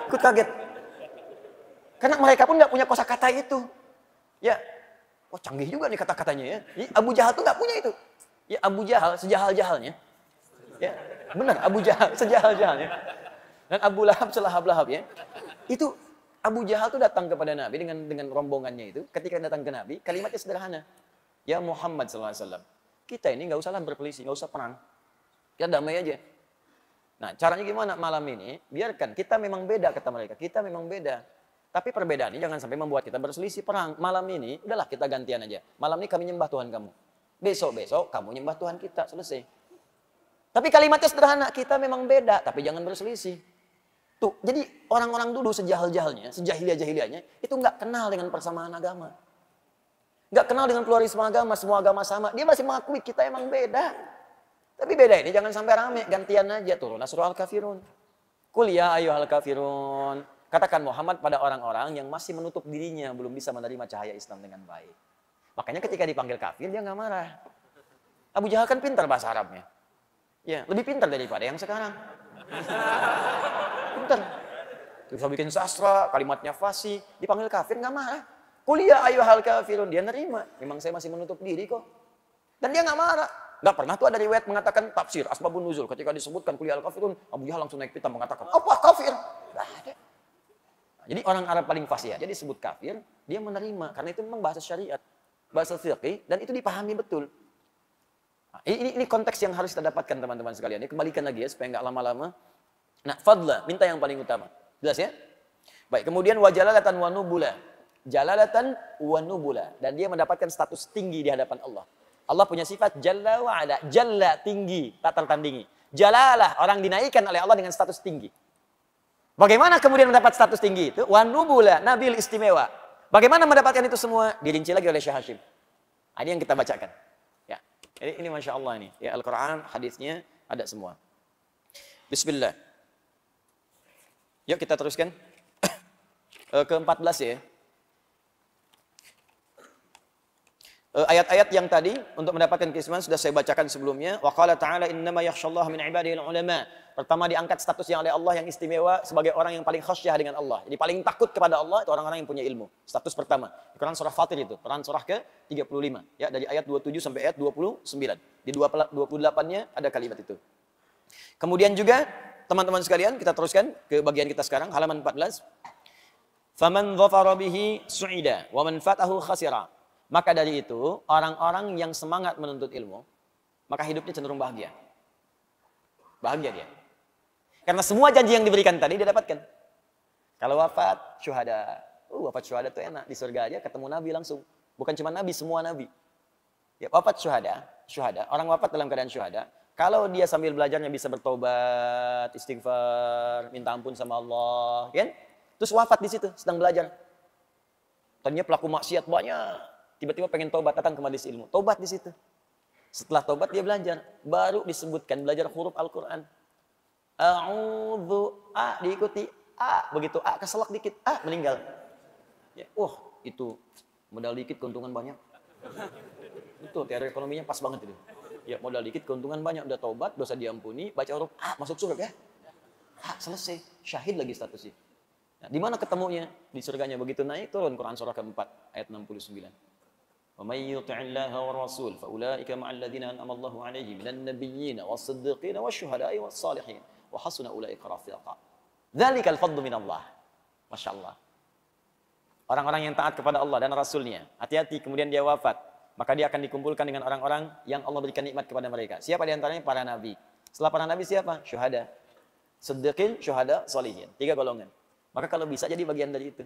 Ikut kaget. Karena mereka pun nggak punya kosakata itu. Ya, oh canggih juga nih kata-katanya ya. Ini Abu Jahal tuh nggak punya itu. Ya Abu Jahal sejahal-jahalnya. Ya, benar Abu Jahal sejahal-jahalnya. Dan Abu Lahab selahab-lahab ya. Itu Abu Jahal tuh datang kepada Nabi dengan rombongannya itu. Ketika datang ke Nabi, kalimatnya sederhana. Ya Muhammad SAW, kita ini nggak usah lah berpelisih, nggak usah perang. Kita damai aja. Nah, caranya gimana malam ini? Biarkan, kita memang beda, kata mereka. Kita memang beda. Tapi perbedaan ini jangan sampai membuat kita berselisih perang. Malam ini, udahlah kita gantian aja. Malam ini kami nyembah Tuhan kamu. Besok kamu nyembah Tuhan kita, selesai. Tapi kalimatnya sederhana, kita memang beda, tapi jangan berselisih. Tuh, jadi orang-orang dulu sejahil-jahilnya, sejahiliah-jahiliahnya, itu nggak kenal dengan persamaan agama. Nggak kenal dengan pluralisme agama, semua agama sama. Dia masih mengakui kita emang beda. Tapi beda ini jangan sampai rame, gantian aja. Turunlah surah Al-Kafirun. Qul ya ayyuhal kafirun. Katakan Muhammad pada orang-orang yang masih menutup dirinya, belum bisa menerima cahaya Islam dengan baik. Makanya ketika dipanggil kafir, dia nggak marah. Abu Jahal kan pintar bahasa Arabnya. Ya, lebih pintar daripada yang sekarang. Pintar. Bisa bikin sastra, kalimatnya fasih, dipanggil kafir nggak marah. Qul ya ayyuhal kafirun, dia nerima. Memang saya masih menutup diri kok. Dan dia nggak marah. Nggak pernah tuh ada riwayat mengatakan tafsir asbabun nuzul. Ketika disebutkan qul ya al kafirun, Abu Jahal langsung naik pitam mengatakan, apa kafir? Nggak ada. Jadi orang Arab paling fasih aja disebut kafir, dia menerima. Karena itu memang bahasa syariat, bahasa fiqih, dan itu dipahami betul. Nah, ini konteks yang harus kita dapatkan teman-teman sekalian. Ini kembalikan lagi ya, supaya nggak lama-lama. Nah, fadla, minta yang paling utama. Jelas ya? Baik, kemudian wajalalatan wa nubula. Jalalatan wa nubula. Dan dia mendapatkan status tinggi di hadapan Allah. Allah punya sifat jalla wa ala. Jalla, tinggi, tak tertandingi. Jalalah, orang dinaikkan oleh Allah dengan status tinggi. Bagaimana kemudian mendapat status tinggi itu? Wa nubula, nabil istimewa. Bagaimana mendapatkan itu semua? Dirinci lagi oleh Syekh Hashim. Ini yang kita bacakan. Ya, ini Masya Allah ini. Ya, Al-Quran, hadisnya ada semua. Bismillah. Yuk kita teruskan. Ke-14 ya. Ayat-ayat yang tadi untuk mendapatkan keistimewaan sudah saya bacakan sebelumnya. Wa qala ta'ala innama yakhshallaha min ibadihil ulama. Pertama diangkat statusnya oleh Allah yang istimewa sebagai orang yang paling khasyah dengan Allah. Jadi paling takut kepada Allah itu orang-orang yang punya ilmu. Status pertama. Di Quran surah Fatir itu, Quran surah ke-35 ya, dari ayat 27 sampai ayat 29. Di 28-nya ada kalimat itu. Kemudian juga teman-teman sekalian, kita teruskan ke bagian kita sekarang halaman 14. Faman dhafara bihi su'ida wa man fatahu khasira. Maka dari itu, orang-orang yang semangat menuntut ilmu, maka hidupnya cenderung bahagia. Bahagia dia. Karena semua janji yang diberikan tadi dia dapatkan. Kalau wafat, syuhada. Wafat syuhada itu enak. Di surga aja ketemu Nabi langsung. Bukan cuma Nabi, semua Nabi. Ya, wafat syuhada. Orang wafat dalam keadaan syuhada. Kalau dia sambil belajarnya bisa bertobat, istighfar, minta ampun sama Allah. Kan? Terus wafat di situ, sedang belajar. Tadinya pelaku maksiat banyak. Tiba-tiba pengen tobat, datang ke majelis ilmu. Tobat di situ. Setelah tobat dia belajar. Baru disebutkan belajar huruf Al-Quran. A'udhu, A diikuti, A. Begitu A keselak dikit, A meninggal. Ya, itu modal dikit keuntungan banyak. Itu teori ekonominya pas banget itu. Ya, modal dikit keuntungan banyak. Udah tobat, dosa diampuni, baca huruf A, masuk surga ya. A, selesai. Syahid lagi statusnya. Nah, di mana ketemunya? Di surganya. Begitu naik, turun Quran surah keempat, ayat 69. وَمَنْ يُطِعِ اللَّهَ وَالرَّسُولَ فَأُولَٰئِكَ مَعَ الَّذِينَ أَنْعَمَ اللَّهُ عَلَيْهِمْ مِنَ النَّبِيِّينَ وَالصِّدِّيقِينَ وَالشُّهَدَاءِ وَالصَّالِحِينَ وَحَسُنَ أُولَٰئِكَ رَفِيقًا ذَلِكَ الْفَضْلُ مِنَ اللَّهِ. Masya Allah. Orang-orang yang taat kepada Allah dan Rasulnya, hati-hati kemudian dia wafat, maka dia akan dikumpulkan dengan orang-orang yang Allah berikan nikmat kepada mereka. Siapa di antaranya? Para nabi. Setelah para nabi siapa? Syuhada. Siddiqin, syuhada, sholihin. 3 golongan. Maka kalau bisa jadi bagian dari itu.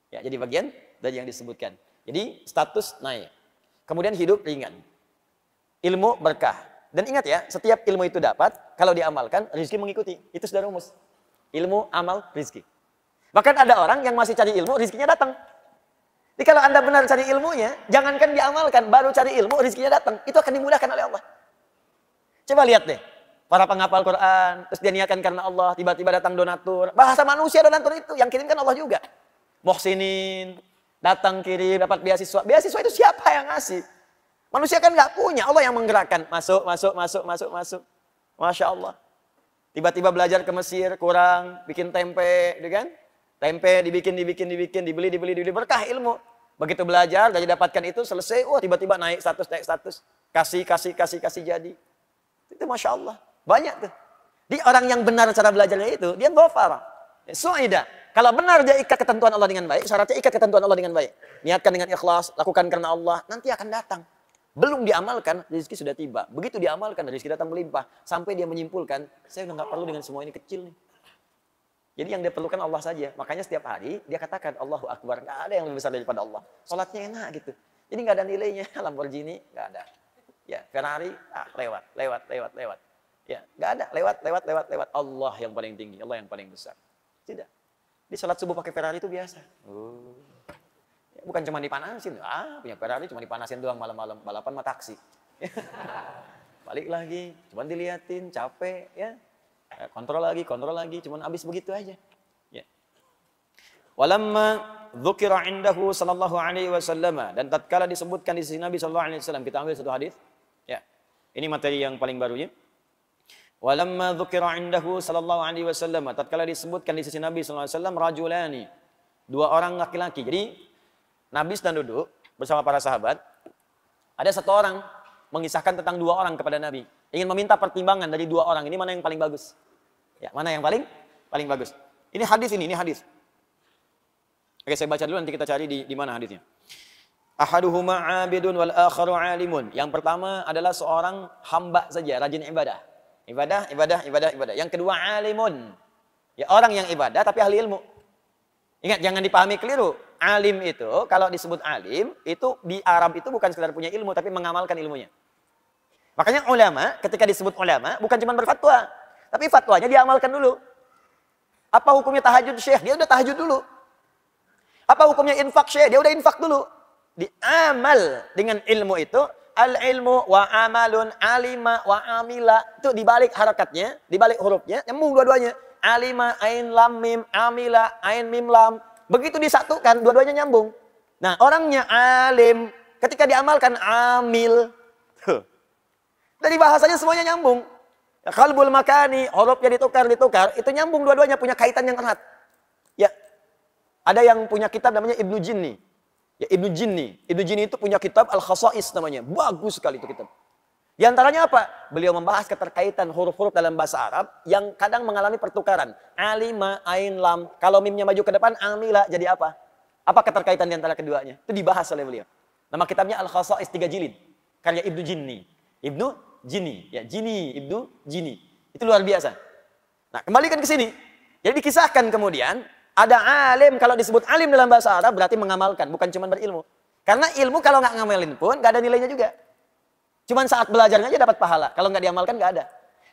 Ya, jadi bagian dari yang disebutkan. Jadi status naik. Kemudian hidup ringan. Ilmu berkah. Dan ingat ya, setiap ilmu itu dapat, kalau diamalkan, rezeki mengikuti. Itu sudah rumus. Ilmu, amal, rezeki. Bahkan ada orang yang masih cari ilmu, rezekinya datang. Jadi kalau Anda benar cari ilmunya, jangankan diamalkan, baru cari ilmu, rezekinya datang. Itu akan dimudahkan oleh Allah. Coba lihat deh. Para penghafal Quran, terus dia niatkan karena Allah, tiba-tiba datang donatur. Bahasa manusia donatur itu, yang kirimkan Allah juga. Muhsinin, datang kirim, dapat beasiswa. Beasiswa itu siapa yang ngasih? Manusia kan nggak punya, Allah yang menggerakkan. Masuk. Masya Allah. Tiba-tiba belajar ke Mesir, kurang, bikin tempe, gitu kan? Tempe dibikin, dibeli, berkah ilmu. Begitu belajar, dari dapatkan itu, selesai, tiba-tiba naik status. Kasih jadi. Itu Masya Allah. Banyak tuh. Di orang yang benar cara belajarnya itu, dia dhafara. Su'ida. Kalau benar dia ikat ketentuan Allah dengan baik, syaratnya ikat ketentuan Allah dengan baik. Niatkan dengan ikhlas, lakukan karena Allah, nanti akan datang. Belum diamalkan, rezeki sudah tiba. Begitu diamalkan, rezeki datang melimpah. Sampai dia menyimpulkan, saya udah nggak perlu dengan semua ini, kecil nih. Jadi yang dia perlukan Allah saja. Makanya setiap hari dia katakan, Allahu Akbar. Nggak ada yang lebih besar daripada Allah. Sholatnya enak gitu. Jadi nggak ada nilainya. Lamborghini, nggak ada. Ya, Ferrari, lewat. Ya, nggak ada. Lewat. Allah yang paling tinggi, Allah yang paling besar. Tidak. Di sholat subuh pakai Ferrari itu biasa. Ya, bukan cuma dipanasin. Punya Ferrari cuma dipanasin doang malam-malam. Balapan mah taksi. Balik lagi, cuma diliatin, capek. Ya, kontrol lagi. Cuma habis begitu aja. Ya. Walamma dzukira indahu sallallahu alaihi wasallam. Dan tatkala disebutkan di sisi Nabi sallallahu alaihi wasallam. Kita ambil satu hadis. Ya. Ini materi yang paling barunya. Walamma dzukira indahu sallallahu alaihi wasallam, tatkala disebutkan di sisi Nabi sallallahu alaihi wasallam rajulani, dua orang laki-laki. Jadi Nabi sedang duduk bersama para sahabat. Ada satu orang mengisahkan tentang dua orang kepada Nabi. Ingin meminta pertimbangan dari dua orang ini mana yang paling bagus. Ya, mana yang paling bagus. Ini hadis. Oke, saya baca dulu nanti kita cari di mana hadisnya. Ahaduhuma 'abidun wal akharu 'alimun. Yang pertama adalah seorang hamba saja, rajin ibadah. Ibadah. Yang kedua alimun. Ya, orang yang ibadah tapi ahli ilmu. Ingat, jangan dipahami keliru. Alim itu, kalau disebut alim, itu di Arab itu bukan sekedar punya ilmu, tapi mengamalkan ilmunya. Makanya ulama, ketika disebut ulama, bukan cuma berfatwa. Tapi fatwanya diamalkan dulu. Apa hukumnya tahajud syekh? Dia udah tahajud dulu. Apa hukumnya infak syekh? Dia udah infak dulu. Diamal dengan ilmu itu. Al-ilmu wa amalun alima wa amila. Itu dibalik harakatnya, dibalik hurufnya, nyambung dua-duanya. Alima, ain, lam, mim, amila, ain, mim, lam. Begitu disatukan, dua-duanya nyambung. Nah, orangnya alim, ketika diamalkan amil. Dari bahasanya semuanya nyambung. Qalbul makani, hurufnya ditukar, itu nyambung dua-duanya, punya kaitan yang erat. Ya, ada yang punya kitab namanya Ibnu Jinni. Ya, Ibnu Jinni itu punya kitab Al-Khasa'is namanya. Bagus sekali itu kitab. Di antaranya apa? Beliau membahas keterkaitan huruf-huruf dalam bahasa Arab yang kadang mengalami pertukaran. Alima, ain, lam. Kalau mimnya maju ke depan, amila jadi apa? Apa keterkaitan di antara keduanya? Itu dibahas oleh beliau. Nama kitabnya Al-Khasa'is 3 jilid. Karya Ibnu Jinni. Ibnu Jinni. Ya, Ibnu Jinni. Itu luar biasa. Nah, kembalikan ke sini. Jadi dikisahkan kemudian, ada alim, kalau disebut alim dalam bahasa Arab berarti mengamalkan, bukan cuma berilmu. Karena ilmu kalau nggak ngamalin pun nggak ada nilainya juga. Cuman saat belajarnya aja dapat pahala. Kalau nggak diamalkan nggak ada.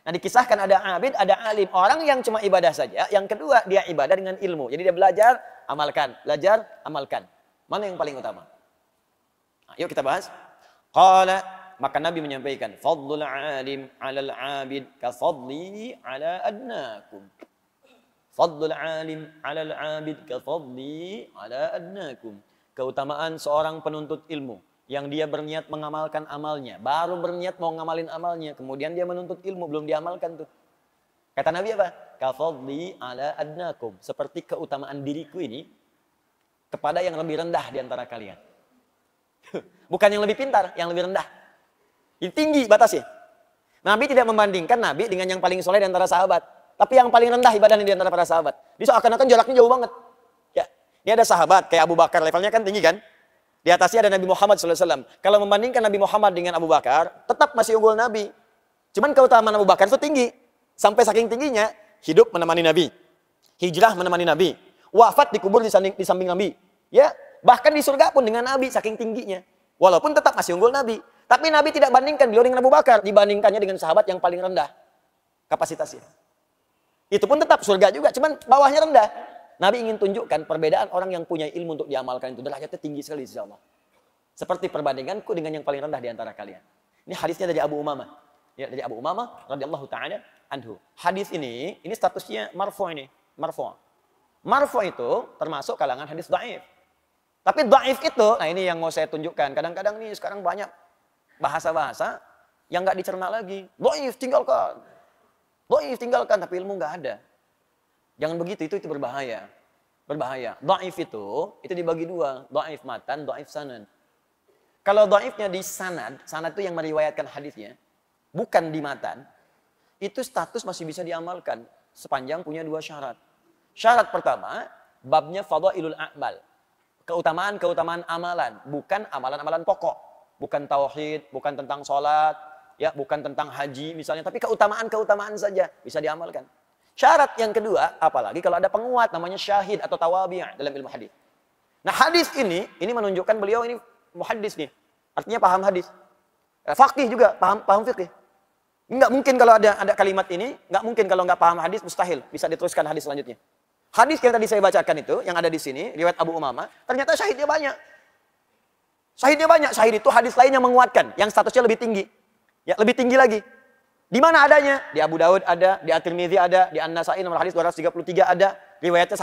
Nah, dikisahkan ada abid, ada alim. Orang yang cuma ibadah saja. Yang kedua dia ibadah dengan ilmu. Jadi dia belajar, amalkan. Belajar, amalkan. Mana yang paling utama? Nah, yuk kita bahas. Qala, maka Nabi menyampaikan, fadlul alim 'alal 'abid ka fadli 'ala adnakum. Fadlul alim 'alal 'abid ka fadli 'ala adnakum. Keutamaan seorang penuntut ilmu yang dia berniat mengamalkan amalnya, baru berniat mau ngamalin amalnya, kemudian dia menuntut ilmu belum diamalkan tuh. Kata Nabi apa? Ka fadli 'ala adnakum, seperti keutamaan diriku ini kepada yang lebih rendah di antara kalian. Bukan yang lebih pintar, yang lebih rendah. Ini tinggi batasnya. Nabi tidak membandingkan Nabi dengan yang paling soleh di antara sahabat. Tapi yang paling rendah ibadahnya di antara para sahabat. Dia seakan-akan jaraknya jauh banget. Ya, ini ada sahabat kayak Abu Bakar, levelnya kan tinggi kan? Di atasnya ada Nabi Muhammad SAW. Kalau membandingkan Nabi Muhammad dengan Abu Bakar, tetap masih unggul Nabi. Cuman keutamaan Abu Bakar itu tinggi. Sampai saking tingginya, hidup menemani Nabi. Hijrah menemani Nabi. Wafat dikubur di samping Nabi. Ya, bahkan di surga pun dengan Nabi saking tingginya. Walaupun tetap masih unggul Nabi. Tapi Nabi tidak bandingkan beliau dengan Abu Bakar. Dibandingkannya dengan sahabat yang paling rendah kapasitasnya. Itu pun tetap surga juga, cuman bawahnya rendah. Nabi ingin tunjukkan perbedaan orang yang punya ilmu untuk diamalkan itu derajatnya tinggi sekali insya Allah. Seperti perbandinganku dengan yang paling rendah di antara kalian. Ini hadisnya dari Abu Umamah. Ya, dari Abu Umamah radhiyallahu taala anhu. Hadis ini statusnya marfu ini, marfu. Marfu itu termasuk kalangan hadis dhaif. Tapi dhaif itu, nah ini yang mau saya tunjukkan. Kadang-kadang nih sekarang banyak bahasa-bahasa yang nggak dicerna lagi. Dhaif tinggalkan. Dhaif tinggalkan, tapi ilmu nggak ada. Jangan begitu, itu berbahaya. Berbahaya. Dhaif itu dibagi dua. Dhaif matan, dhaif sanad. Kalau dhaifnya di sanad itu yang meriwayatkan hadisnya, bukan di matan, itu status masih bisa diamalkan sepanjang punya dua syarat. Syarat pertama, Babnya fadhailul a'mal. Keutamaan-keutamaan amalan, bukan amalan-amalan pokok. Bukan tauhid, bukan tentang sholat, ya, bukan tentang haji misalnya, tapi keutamaan-keutamaan saja bisa diamalkan. Syarat yang kedua, apalagi kalau ada penguat namanya syahid atau tawabi' dalam ilmu hadis. Nah, hadis ini menunjukkan beliau ini muhaddis nih. Artinya paham hadis. Faqih juga, paham fikih. Enggak mungkin kalau ada kalimat ini, enggak mungkin kalau enggak paham hadis, mustahil bisa diteruskan hadis selanjutnya. Hadis yang tadi saya bacakan itu, yang ada di sini, riwayat Abu Umamah, ternyata syahidnya banyak. Syahidnya banyak. Syahid itu hadis lain yang menguatkan, yang statusnya lebih tinggi. Ya, lebih tinggi lagi. Di mana adanya? Di Abu Daud ada, di At-Tirmidzi ada, di An-Nasai nomor hadis 233 ada. Riwayatnya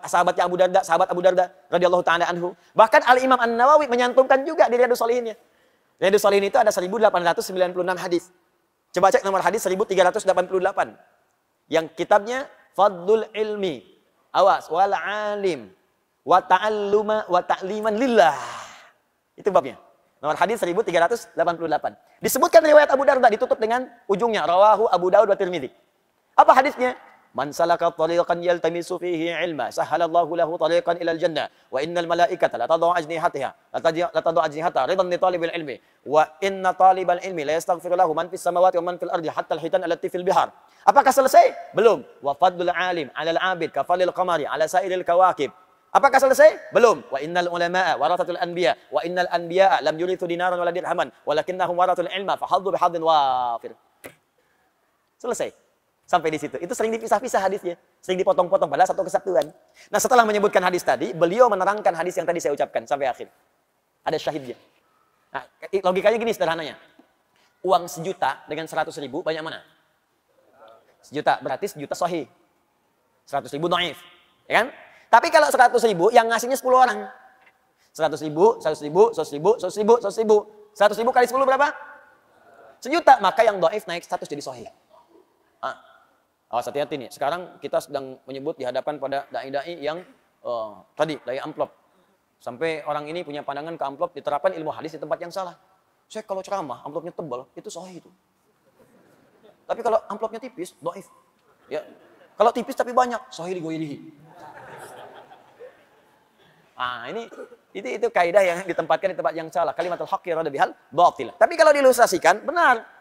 sahabat Abu Darda radhiyallahu taala anhu. Bahkan Al-Imam An-Nawawi menyantumkan juga di Riyadhus Shalihinnya. Riyadhus Shalihin itu ada 1896 hadis. Coba cek nomor hadis 1388. Yang kitabnya Fadlul Ilmi. Awas, wal alim wa ta'alluma wa ta'liman lillah. Itu babnya. Nomor hadis 1388. Disebutkan riwayat Abu Darda ditutup dengan ujungnya rawahu Abu Daud wa Tirmidzi. Apa hadisnya? Man salaka tariqan yaltamisu fihi ilma sahalallahu lahu tariqan ilal jannah wa innal malaikata la tad'u ajnihataha ridan li talibil ilmi wa inna talibal ilmi la yastaghfiru lahu man fis samawati wa man fil ardi hatta al hitan allati fil bihar. Apakah selesai? Belum. Wa fadlul alim 'alal 'abid ka fadlil qamari 'ala sa'iril kawakib. Apakah selesai? Belum. Wa innal ulama'a warathatul anbiya wa innal anbiya'a lam yurithu dinaran wala dirhaman walakinnahum warathul ilma fa haddu bihadin wafir. Selesai. Sampai di situ. Itu sering dipisah-pisah hadisnya. Sering dipotong-potong padahal satu kesatuan. Nah, setelah menyebutkan hadis tadi, beliau menerangkan hadis yang tadi saya ucapkan sampai akhir. Ada syahidnya. Nah, logikanya gini sederhananya. Uang 1 juta dengan 100 ribu banyak mana? 1 juta. Berarti 1 juta sahih. 100 ribu dhaif. Ya kan? Tapi kalau 100 ribu yang ngasihnya 10 orang. 100 ribu, 100 ribu, 100 ribu, 100 ribu, 100 ribu. 100 ribu kali 10 berapa? 1 juta. Maka yang dhaif naik status jadi sahih. Awas hati-hati nih. Sekarang kita sedang menyebut di hadapan pada dai-dai yang tadi dai amplop. Sampai orang ini punya pandangan ke amplop diterapkan ilmu hadis di tempat yang salah. Saya kalau ceramah amplopnya tebal itu sahih itu. Tapi kalau amplopnya tipis, dhaif. Ya. Kalau tipis tapi banyak, sahih digoirihi. Itu kaidah yang ditempatkan di tempat yang salah. Kalimatul haqqi rada bihal batil. Tapi kalau diilustrasikan benar.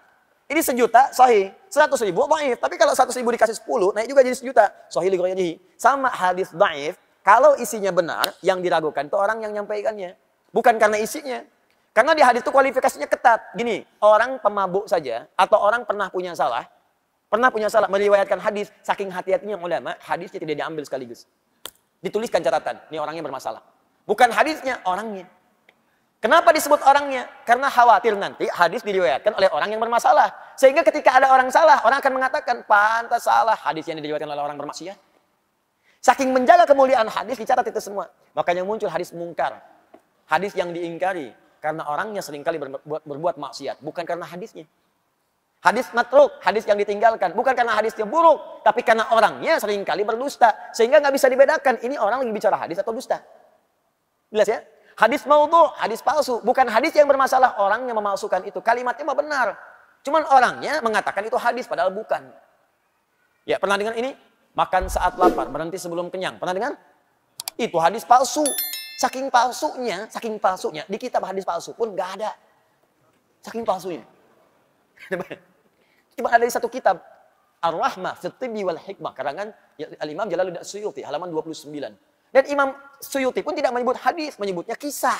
Ini 1 juta sahih, 100 ribu dhaif. Tapi kalau 100 ribu dikasih 10, naik juga jadi 1 juta. Sahih li ghairihi. Sama hadis dhaif, kalau isinya benar, yang diragukan itu orang yang nyampaikannya. Bukan karena isinya. Karena di hadis itu kualifikasinya ketat. Gini, orang pemabuk saja atau orang pernah punya salah meriwayatkan hadis, saking hati-hatinya ulama, hadisnya tidak diambil sekaligus. Dituliskan catatan, ini orangnya bermasalah. Bukan hadisnya, orangnya. Kenapa disebut orangnya? Karena khawatir nanti hadis diriwayatkan oleh orang yang bermasalah. Sehingga ketika ada orang salah, orang akan mengatakan, pantas salah hadis yang diriwayatkan oleh orang bermaksiat. Saking menjaga kemuliaan hadis, dicatat itu semua. Makanya muncul hadis mungkar. Hadis yang diingkari. Karena orangnya seringkali berbuat maksiat. Bukan karena hadisnya. Hadis matruk, hadis yang ditinggalkan. Bukan karena hadisnya buruk. Tapi karena orangnya seringkali berdusta. Sehingga nggak bisa dibedakan, ini orang lagi bicara hadis atau dusta. Jelas ya? Hadis maudhu, hadis palsu. Bukan hadis yang bermasalah, orang yang memalsukan itu. Kalimatnya mah benar. Cuman orangnya mengatakan itu hadis, padahal bukan. Ya, pernah dengar ini? Makan saat lapar, berhenti sebelum kenyang. Pernah dengar? Itu hadis palsu. Saking palsunya, di kitab hadis palsu pun nggak ada. Saking palsunya. Cuma ada di satu kitab. Ar-Rahmah, Fit-Tibbi wal Hikmah. Karangan Al-Imam Jalaluddin Suyuti, halaman 29. Dan Imam Suyuti pun tidak menyebut hadis, menyebutnya kisah.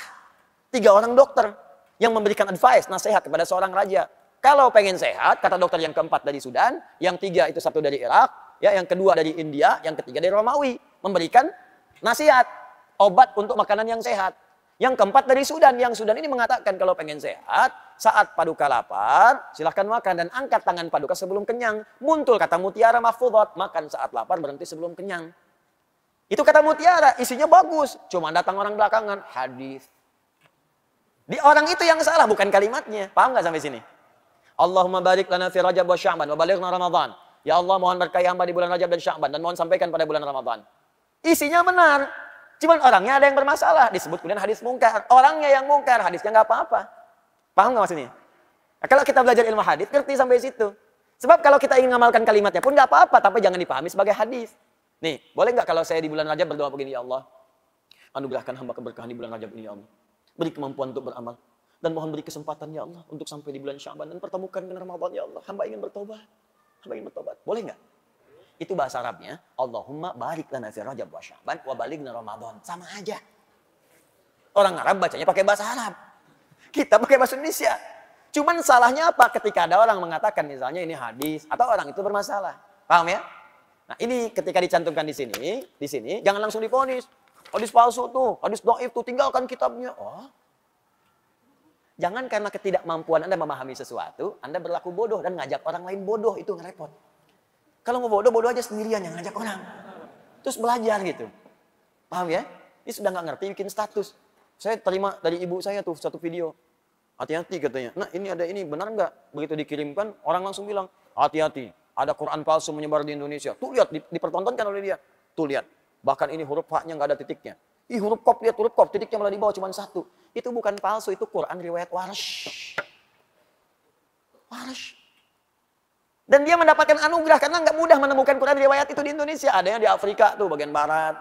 3 orang dokter yang memberikan advice, nasihat kepada seorang raja. Kalau pengen sehat, kata dokter yang keempat dari Sudan, yang 3 itu satu dari Irak, ya, yang kedua dari India, yang ketiga dari Romawi. Memberikan nasihat, obat untuk makanan yang sehat. Yang keempat dari Sudan, yang Sudan ini mengatakan kalau pengen sehat, saat paduka lapar, silahkan makan dan angkat tangan paduka sebelum kenyang. Muncul kata mutiara mahfudhat, makan saat lapar, berhenti sebelum kenyang. Itu kata mutiara, isinya bagus. Cuma datang orang belakangan, hadis. Di orang itu yang salah, bukan kalimatnya. Paham nggak sampai sini? Allahumma barik lana fi Rajab wa Sya'ban wa balighna Ramadan. Ya Allah, mohon berkahi hamba di bulan Rajab dan Sya'ban dan mohon sampaikan pada bulan Ramadan. Isinya benar. Cuman orangnya ada yang bermasalah. Disebut kemudian hadis mungkar. Orangnya yang mungkar, hadisnya nggak apa-apa. Paham nggak maksudnya? Nah, kalau kita belajar ilmu hadis, ngerti sampai situ. Sebab kalau kita ingin mengamalkan kalimatnya pun nggak apa-apa, tapi jangan dipahami sebagai hadis. Nih, boleh nggak kalau saya di bulan Rajab berdoa begini, ya Allah, anugerahkan hamba keberkahan di bulan Rajab ini, ya Allah. Beri kemampuan untuk beramal. Dan mohon beri kesempatan, ya Allah, untuk sampai di bulan Sya'ban dan pertemukan dengan Ramadan, ya Allah. Hamba ingin bertobat. Hamba ingin bertobat. Boleh nggak? Itu bahasa Arabnya, Allahumma barik lana fi Rajab wa Sya'ban wa balighna Ramadan. Sama aja. Orang Arab bacanya pakai bahasa Arab. Kita pakai bahasa Indonesia. Cuman salahnya apa? Ketika ada orang mengatakan misalnya ini hadis atau orang itu bermasalah. Paham ya? Nah, ini ketika dicantumkan di sini jangan langsung divonis. Hadis palsu tuh, hadis dhaif tuh, tinggalkan kitabnya. Oh. Jangan karena ketidakmampuan Anda memahami sesuatu, Anda berlaku bodoh dan ngajak orang lain bodoh, itu ngerepot. Kalau mau bodoh, bodoh aja sendirian, yang ngajak orang. Terus belajar gitu. Paham ya? Ini sudah nggak ngerti bikin status. Saya terima dari ibu saya tuh satu video. Hati-hati katanya. Nah, ini ada ini, benar nggak? Begitu dikirimkan, orang langsung bilang, hati-hati, ada Quran palsu menyebar di Indonesia. Tuh lihat, dipertontonkan oleh dia. Tuh lihat, bahkan ini huruf H-nya nggak ada titiknya. Ih, huruf Qaf, lihat huruf Qaf, titiknya malah di bawah cuma satu. Itu bukan palsu, itu Quran riwayat Warsh. Warsh. Dan dia mendapatkan anugerah karena nggak mudah menemukan Quran riwayat itu di Indonesia. Adanya di Afrika tuh, bagian barat.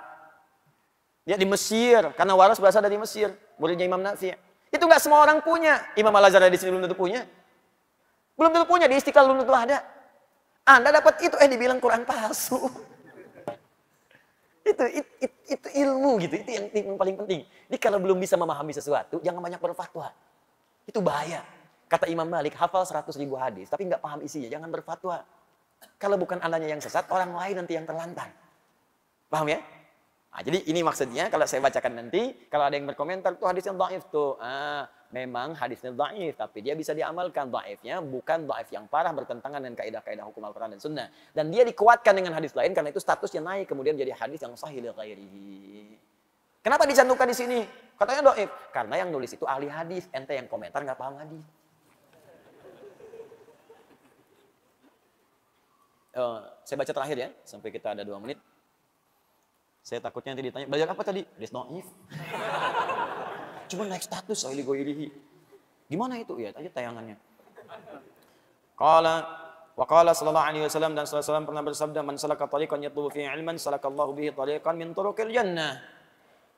Dia di Mesir, karena Warsh berasal dari Mesir. Muridnya Imam Nafi'. Itu nggak semua orang punya. Imam Al-Azhar di sini belum tentu punya. Belum tentu punya, di Istiqlal belum tentu ada. Anda dapat itu, dibilang Quran palsu. Itu ilmu gitu, itu yang paling penting. Jadi kalau belum bisa memahami sesuatu, jangan banyak berfatwa. Itu bahaya. Kata Imam Malik, hafal 100.000 hadis, tapi nggak paham isinya, jangan berfatwa. Kalau bukan Andanya yang sesat, orang lain nanti yang terlantar. Paham ya? Nah, jadi ini maksudnya, kalau saya bacakan nanti, kalau ada yang berkomentar, tuh hadisnya dhaif tuh. Memang hadisnya dhaif, tapi dia bisa diamalkan. Dhaifnya bukan dhaif yang parah bertentangan dengan kaidah-kaidah hukum Al-Quran dan Sunnah. Dan dia dikuatkan dengan hadis lain, karena itu statusnya naik, kemudian jadi hadis yang sahih li ghairihi. Kenapa dicantumkan di sini? Katanya dhaif. Karena yang nulis itu ahli hadis, ente yang komentar nggak paham hadis. Saya baca terakhir ya, sampai kita ada 2 menit. Saya takutnya nanti ditanya, belajar apa tadi? Hadis dhaif. Cuma naik status sahih li ghairihi. Gimana itu? Ya, tadi tayangannya. Wa qala sallallahu alaihi wasallam, dan sallallahu alaihi wasallam pernah bersabda, man salaka tariqan yatlubu fihi ilman salakallahu bihi tariqan min turuqil jannah.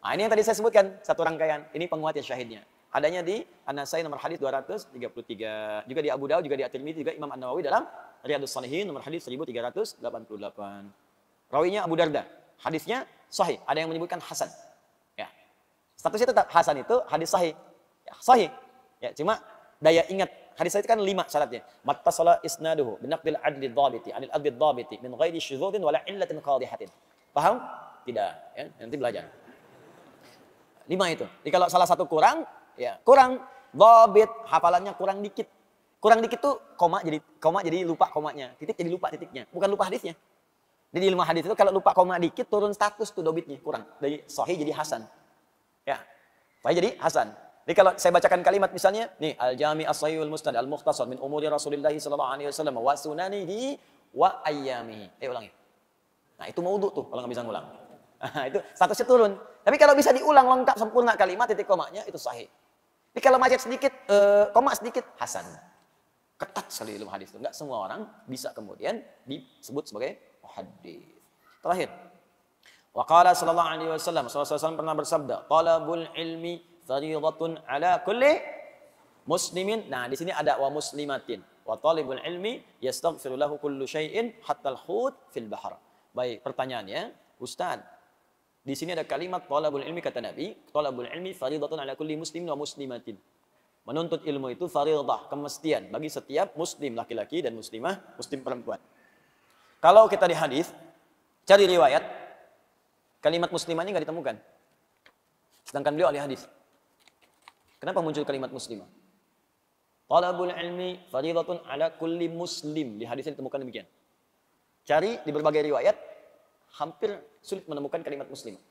Nah, ini yang tadi saya sebutkan, satu rangkaian. Ini penguat ya syahidnya. Adanya di An-Nasai nomor hadis 233, juga di Abu Daud, juga di At-Tirmidzi, juga Imam An-Nawawi dalam Riyadhus Shalihin nomor hadis 1388. Rawinya Abu Darda. Hadisnya sahih, ada yang menyebutkan hasan. Ya. Statusnya tetap hasan, itu hadis sahih. Ya, sahih. Ya, cuma daya ingat hadis sahih itu kan 5 syaratnya. Mattasala isnaduhu binaqdil adli dhabiti anil adli dhabiti min ghairi syudzudin wala illatin qadihatin. Paham? Tidak, ya, nanti belajar. 5 itu. Jadi kalau salah satu kurang, ya, kurang dhabit, hafalannya kurang dikit. Kurang dikit tuh koma jadi lupa komanya, titik jadi lupa titiknya, bukan lupa hadisnya. Jadi ilmu hadis itu kalau lupa koma dikit turun status tuh dobitnya kurang. Dari sahih jadi hasan. Ya. Sahih jadi hasan. Jadi kalau saya bacakan kalimat misalnya, nih al-Jami' as-Sahihul Musnad al-Mukhtasar min umuri Rasulillah sallallahu alaihi wasallam wa sunanihi wa ayyamihi. Ulangi. Nah, itu maudhu tuh kalau nggak bisa ngulang. Nah, itu statusnya turun. Tapi kalau bisa diulang lengkap sempurna kalimat titik komanya itu sahih. Tapi kalau macet sedikit, koma sedikit, hasan. Ketat sekali ilmu hadis itu. Enggak semua orang bisa kemudian disebut sebagai hadis. Terakhir. Wa qala sallallahu alaihi wasallam, sallallahu pernah bersabda, talabul ilmi fardhatun ala kulli muslimin. Nah, di sini ada wa muslimatin. Wa talibul ilmi yastaghfiru lahu kullu syai'in hatta al-hut fil bahr. Baik, pertanyaannya, Ustaz, di sini ada kalimat talabul ilmi, kata Nabi, talabul ilmi fardhatun ala kulli muslimin wa muslimatin. Menuntut ilmu itu fardhah, kemestian bagi setiap muslim laki-laki dan muslimah, muslim perempuan. Kalau kita di hadis, cari riwayat, kalimat muslimah ini nggak ditemukan. Sedangkan beliau ahli hadis. Kenapa muncul kalimat muslimah? Talabul ilmi fardhatun ala kulli muslim. Di hadisnya ditemukan demikian. Cari di berbagai riwayat, hampir sulit menemukan kalimat muslimah.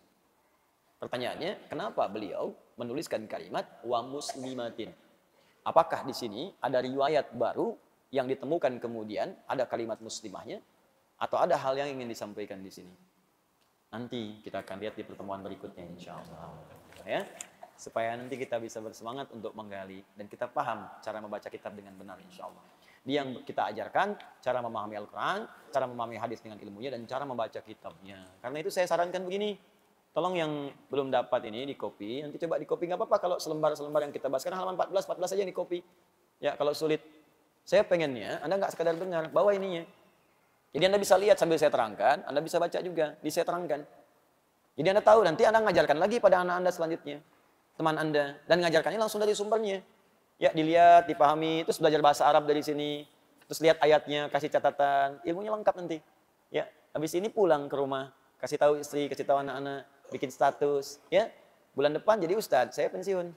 Pertanyaannya, kenapa beliau menuliskan kalimat wa muslimatin? Apakah di sini ada riwayat baru yang ditemukan kemudian ada kalimat muslimahnya? Atau ada hal yang ingin disampaikan di sini? Nanti kita akan lihat di pertemuan berikutnya insyaallah. Ya, supaya nanti kita bisa bersemangat untuk menggali dan kita paham cara membaca kitab dengan benar insyaallah. Dia yang kita ajarkan cara memahami Al-Quran, cara memahami hadis dengan ilmunya, dan cara membaca kitabnya. Karena itu saya sarankan begini, tolong yang belum dapat ini di copy, nanti coba di copy, nggak apa-apa kalau selembar-selembar yang kita bahas. Karena halaman 14 aja yang di copy. Ya kalau sulit, saya pengennya Anda nggak sekadar dengar, bawa ininya. Jadi Anda bisa lihat sambil saya terangkan, Anda bisa baca juga, saya terangkan. Jadi Anda tahu, nanti Anda ngajarkan lagi pada anak Anda selanjutnya, teman Anda, dan ngajarkannya langsung dari sumbernya. Ya dilihat, dipahami, terus belajar bahasa Arab dari sini, terus lihat ayatnya, kasih catatan, ilmunya lengkap nanti. Ya, habis ini pulang ke rumah, kasih tahu istri, kasih tahu anak-anak, bikin status, ya. Bulan depan jadi ustadz, saya pensiun.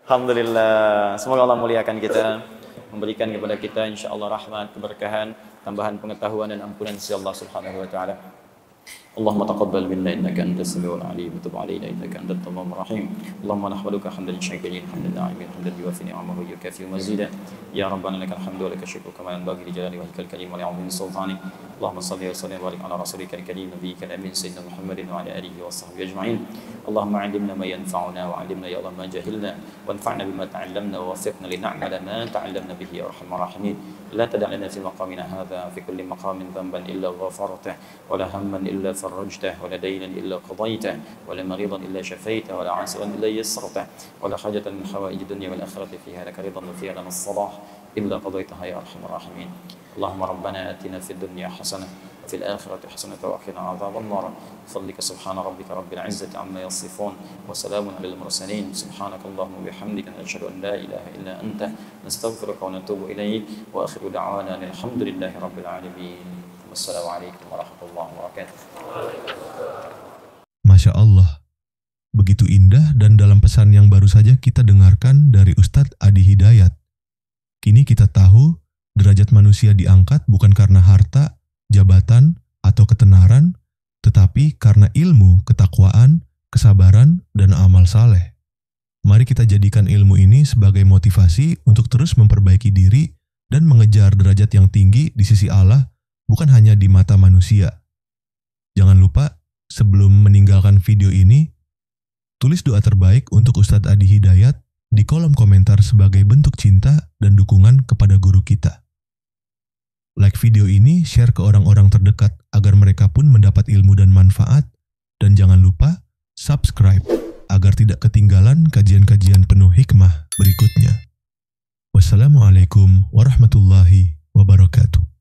Alhamdulillah, semoga Allah muliakan kita, memberikan kepada kita insyaallah rahmat, keberkahan, tambahan pengetahuan dan ampunan sisi Allah Subhanahu wa taala. اللهم تقبل منا انك انت السميع العليم وتب علينا انك انت التواب الرحيم اللهم نحمدك حمدا شاكرين حمدا داعمين حمدا يوافي نعمه ويكافئ مزيدا يا ربنا لك الحمد ولك الشكر كما ينبغي لجلال وجهك الكريم ولعظيم سلطانك اللهم صل وسلم وبارك على رسولك الكريم نبيك الامين سيدنا محمد وعلى اله وصحبه اجمعين اللهم علمنا ما ينفعنا وعلمنا يا الله ما جهلنا وانفعنا بما تعلمنا ووفقنا لنعمل ما تعلمنا به يا ارحم الراحمين لا تدع لنا في مقامنا هذا في كل مقام ذنبا الا غفرته ولا هما الا فرجته ولا دينا إلا قضيته ولا مريضا إلا شفيته ولا عاسرا إلا يسرته ولا حاجة من حوائج الدنيا والآخرة فيها لك رضا وفيها لنا الصلاح إلا قضيتها يا أرحم الراحمين اللهم ربنا آتنا في الدنيا حسنة وفي الآخرة حسنة وقنا عذاب النار بفضلك سبحان ربك رب العزة عما يصفون وسلام على المرسلين سبحانك اللهم وبحمدك نشهد أن لا إله إلا أنت نستغفرك ونتوب إليك وآخر دعوانا الحمد لله رب العالمين Wassalamualaikum warahmatullahi wabarakatuh. Masya Allah, begitu indah dan dalam pesan yang baru saja kita dengarkan dari Ustadz Adi Hidayat. Kini kita tahu derajat manusia diangkat bukan karena harta, jabatan, atau ketenaran, tetapi karena ilmu, ketakwaan, kesabaran, dan amal saleh. Mari kita jadikan ilmu ini sebagai motivasi untuk terus memperbaiki diri dan mengejar derajat yang tinggi di sisi Allah, bukan hanya di mata manusia. Jangan lupa, sebelum meninggalkan video ini, tulis doa terbaik untuk Ustadz Adi Hidayat di kolom komentar sebagai bentuk cinta dan dukungan kepada guru kita. Like video ini, share ke orang-orang terdekat agar mereka pun mendapat ilmu dan manfaat, dan jangan lupa subscribe agar tidak ketinggalan kajian-kajian penuh hikmah berikutnya. Wassalamualaikum warahmatullahi wabarakatuh.